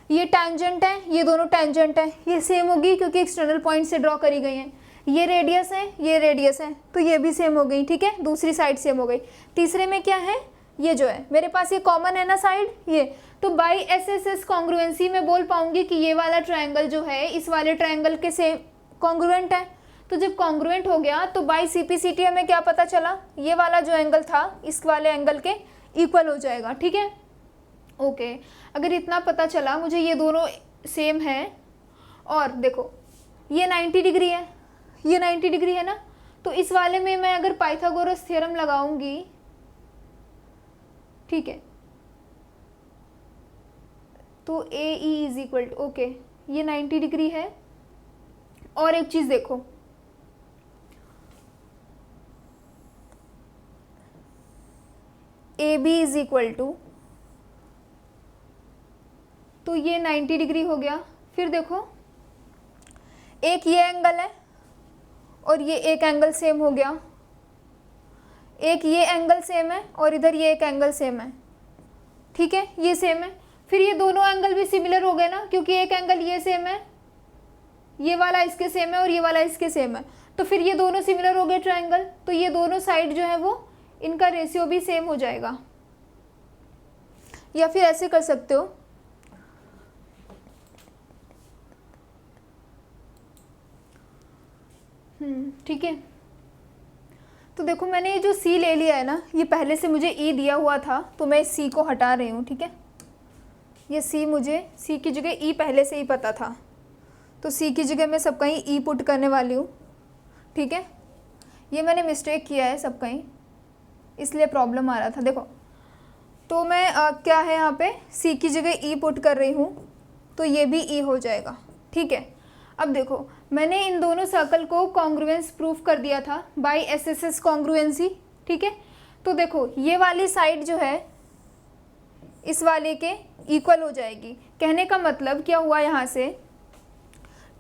ये टेंजेंट है, ये दोनों टेंजेंट है, ये सेम होगी क्योंकि एक्सटर्नल पॉइंट से ड्रॉ करी गई हैं, ये रेडियस है, ये रेडियस है, तो ये भी सेम हो गई, ठीक है, दूसरी साइड सेम हो गई। तीसरे में क्या है, ये जो है मेरे पास ये कॉमन है ना साइड ये, तो by S S S congruency में बोल पाऊंगी कि ये वाला ट्रायंगल जो है इस वाले ट्रायंगल के सेम कॉन्ग्रुएंट है। तो जब कॉन्ग्रुएंट हो गया तो by C P C T हमें क्या पता चला, ये वाला जो एंगल था इस वाले एंगल के इक्वल हो जाएगा, ठीक है, ओके। अगर इतना पता चला मुझे ये दोनों सेम है, और देखो ये 90 डिग्री है, ये 90 डिग्री है ना, तो इस वाले में मैं अगर पाइथागोरस थ्योरम लगाऊंगी ठीक है। तो A E is equal to, okay, ये 90 डिग्री है। और एक चीज़ देखो, A B is equal to, तो ये 90 डिग्री हो गया। फिर देखो, एक ये एंगल है और ये एक एंगल सेम हो गया, एक ये एंगल सेम है और इधर ये एक एंगल सेम है, ठीक है, ये सेम है। फिर ये दोनों एंगल भी सिमिलर हो गए ना, क्योंकि एक एंगल ये सेम है, ये वाला इसके सेम है और ये वाला इसके सेम है, तो फिर ये दोनों सिमिलर हो गए ट्रायंगल, तो ये दोनों साइड जो है वो इनका रेशियो भी सेम हो जाएगा। या फिर ऐसे कर सकते हो, ठीक है। तो देखो, मैंने ये जो सी ले लिया है ना, ये पहले से मुझे ई दिया हुआ था, तो मैं इस सी को हटा रही हूँ, ठीक है। ये सी, मुझे सी की जगह ई पहले से ही पता था, तो सी की जगह मैं सब कहीं ई पुट करने वाली हूँ, ठीक है। ये मैंने मिस्टेक किया है सब कहीं, इसलिए प्रॉब्लम आ रहा था। देखो, तो मैं क्या है यहाँ पे सी की जगह ई पुट कर रही हूँ, तो ये भी ई हो जाएगा, ठीक है। अब देखो, मैंने इन दोनों सर्कल को कॉन्ग्रुएंस प्रूफ कर दिया था बाय एसएसएस कॉन्ग्रुएंसी, ठीक है। तो देखो, ये वाली साइड जो है इस वाले के इक्वल हो जाएगी। कहने का मतलब क्या हुआ यहाँ से,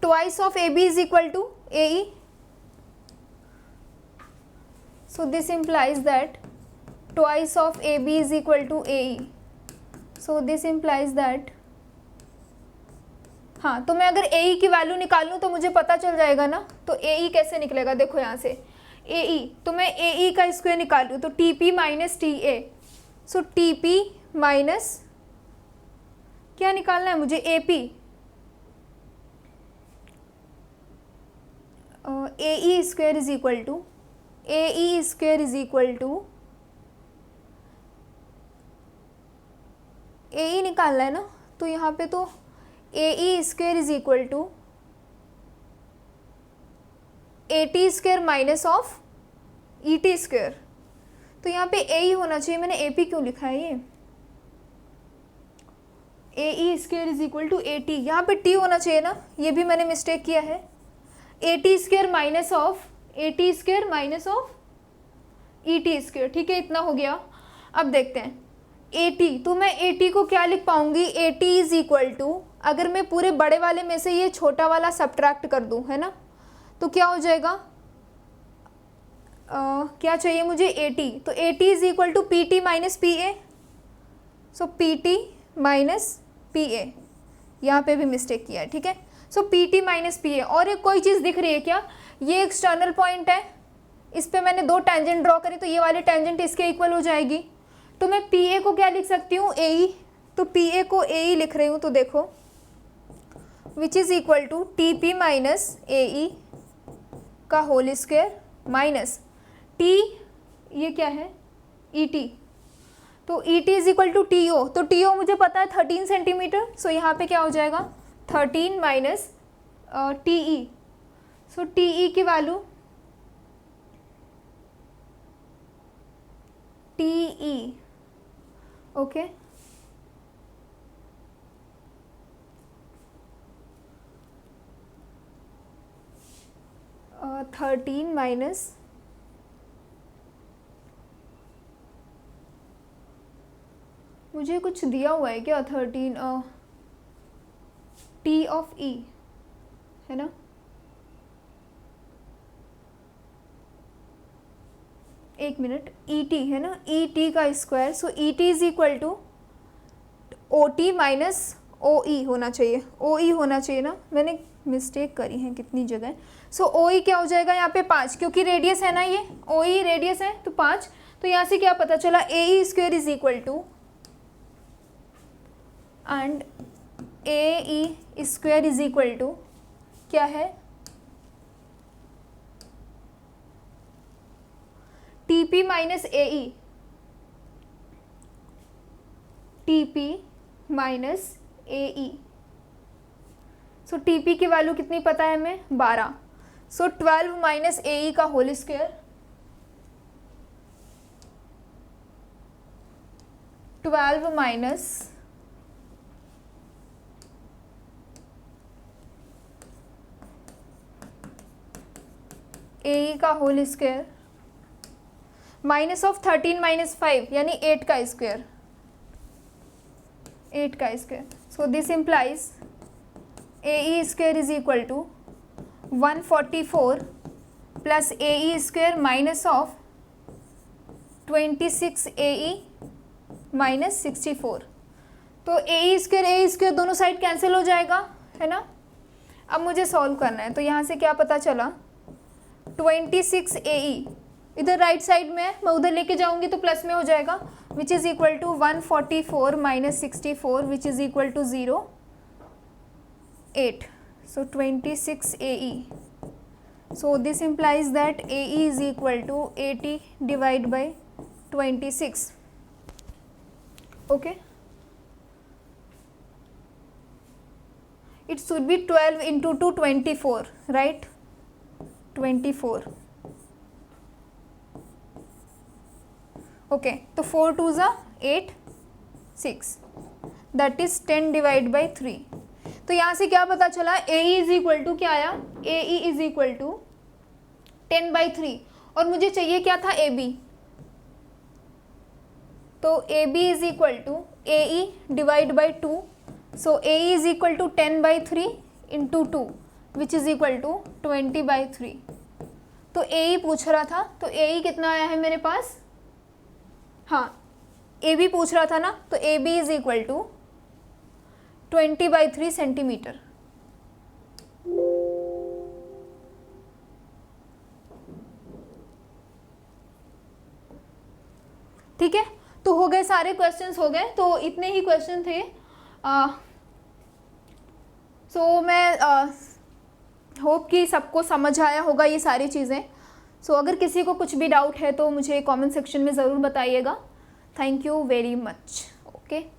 twice of A B is equal to A E, so this implies that twice of AB is equal to AE. So this implies that, हाँ, तो मैं अगर AE की वैल्यू निकाल लूँ तो मुझे पता चल जाएगा ना। तो AE कैसे निकलेगा, देखो यहाँ से AE, तो मैं AE का स्क्वायर निकाल लूँ तो TP minus TA, so TP minus क्या निकालना है मुझे, AP, AE square is equal to, AE square is equal to, AE निकालना है ना, तो यहाँ पे तो AE square is equal to AT square minus of ET square. तो यहाँ पे AE होना चाहिए, मैंने AP क्यों लिखा है ये, AE square is equal to AT, यहाँ पे T होना चाहिए ना, ये भी मैंने मिस्टेक किया है। AT square minus of AT square minus of ET square, ठीक है, इतना हो गया। अब देखते हैं AT, तो मैं AT को क्या लिख पाऊंगी, AT इज इक्वल टू, अगर मैं पूरे बड़े वाले में से ये छोटा वाला सब्ट्रैक्ट कर दूं, है ना, तो क्या हो जाएगा, क्या चाहिए मुझे, AT, तो AT is equal to PT minus PA, so PT minus PA, यहाँ पे भी मिस्टेक किया है, ठीक है। सो PT माइनस PA, और एक कोई चीज़ दिख रही है क्या, ये एक्सटर्नल पॉइंट है, इस पे मैंने दो टेंजेंट ड्रॉ करी, तो ये वाली टेंजेंट इसके इक्वल हो जाएगी। तो मैं PA को क्या लिख सकती हूँ, AE, तो PA को AE लिख रही हूँ, तो देखो which is equal to TP minus AE का होल स्क्वायर माइनस T, ये क्या है, ET, तो ET is equal to TO, तो TO मुझे पता है 13 सेंटीमीटर, सो यहाँ पे क्या हो जाएगा 13 माइनस TE, सो TE की वैल्यू TE, ओके, और 13 माइनस मुझे कुछ दिया हुआ है क्या, 13 T ऑफ E, है ना, एक मिनट, ET है ना, ET का square, so ET is equal to OT minus OE होना चाहिए, OE होना चाहिए ना, मैंने मिस्टेक करी है कितनी जगह। सो OE क्या हो जाएगा यहाँ पे 5, क्योंकि रेडियस है ना, ये OE रेडियस है तो 5, तो यहाँ से क्या पता चला, AE square is equal to, and AE square is equal to क्या है, TP minus AE, TP minus AE, so TP की वैल्यू कितनी पता है हमें, 12, सो 12 माइनस AE का होल स्क्वायर, 12 माइनस ए का whole square minus of 13 minus 5 यानी 8 का स्क्वायर, 8 का square. So this implies A square is equal to 144 plus A square minus of 26 A minus 64. तो ए स्क्वायर दोनों साइड कैंसिल हो जाएगा, है ना. अब मुझे सॉल्व करना है. तो यहाँ से क्या पता चला, 26 ए इधर राइट साइड में है, मैं उधर लेके जाऊंगी तो प्लस में हो जाएगा, which is equal to 144 minus 64 which is equal to 0, 8. So 26 A. So this implies that AE is equal to 80 divided by 26. Okay. It should be 12 into 2, 24, right? 24. Okay. तो 4 2s are 8, 6. That is 10 divided by 3. तो यहाँ से क्या पता चला, ए इज इक्वल टू क्या आया, ए इज इक्वल टू 10/3 और मुझे चाहिए क्या था, ए बी. तो A B is equal to A E divide by 2. So A is equal to 10/3 into 2 which is equal to 20/3. तो ए ई पूछ रहा था, तो ए ई कितना आया है मेरे पास, हाँ ए बी पूछ रहा था ना, तो A B is equal to 20/3 centimetre. ठीक है, तो हो गए सारे क्वेश्चंस हो गए. तो इतने ही क्वेश्चन थे. सो मैं होप कि सबको समझ आया होगा ये सारी चीज़ें. सो अगर किसी को कुछ भी डाउट है तो मुझे कमेंट सेक्शन में ज़रूर बताइएगा. Thank you very much. Okay.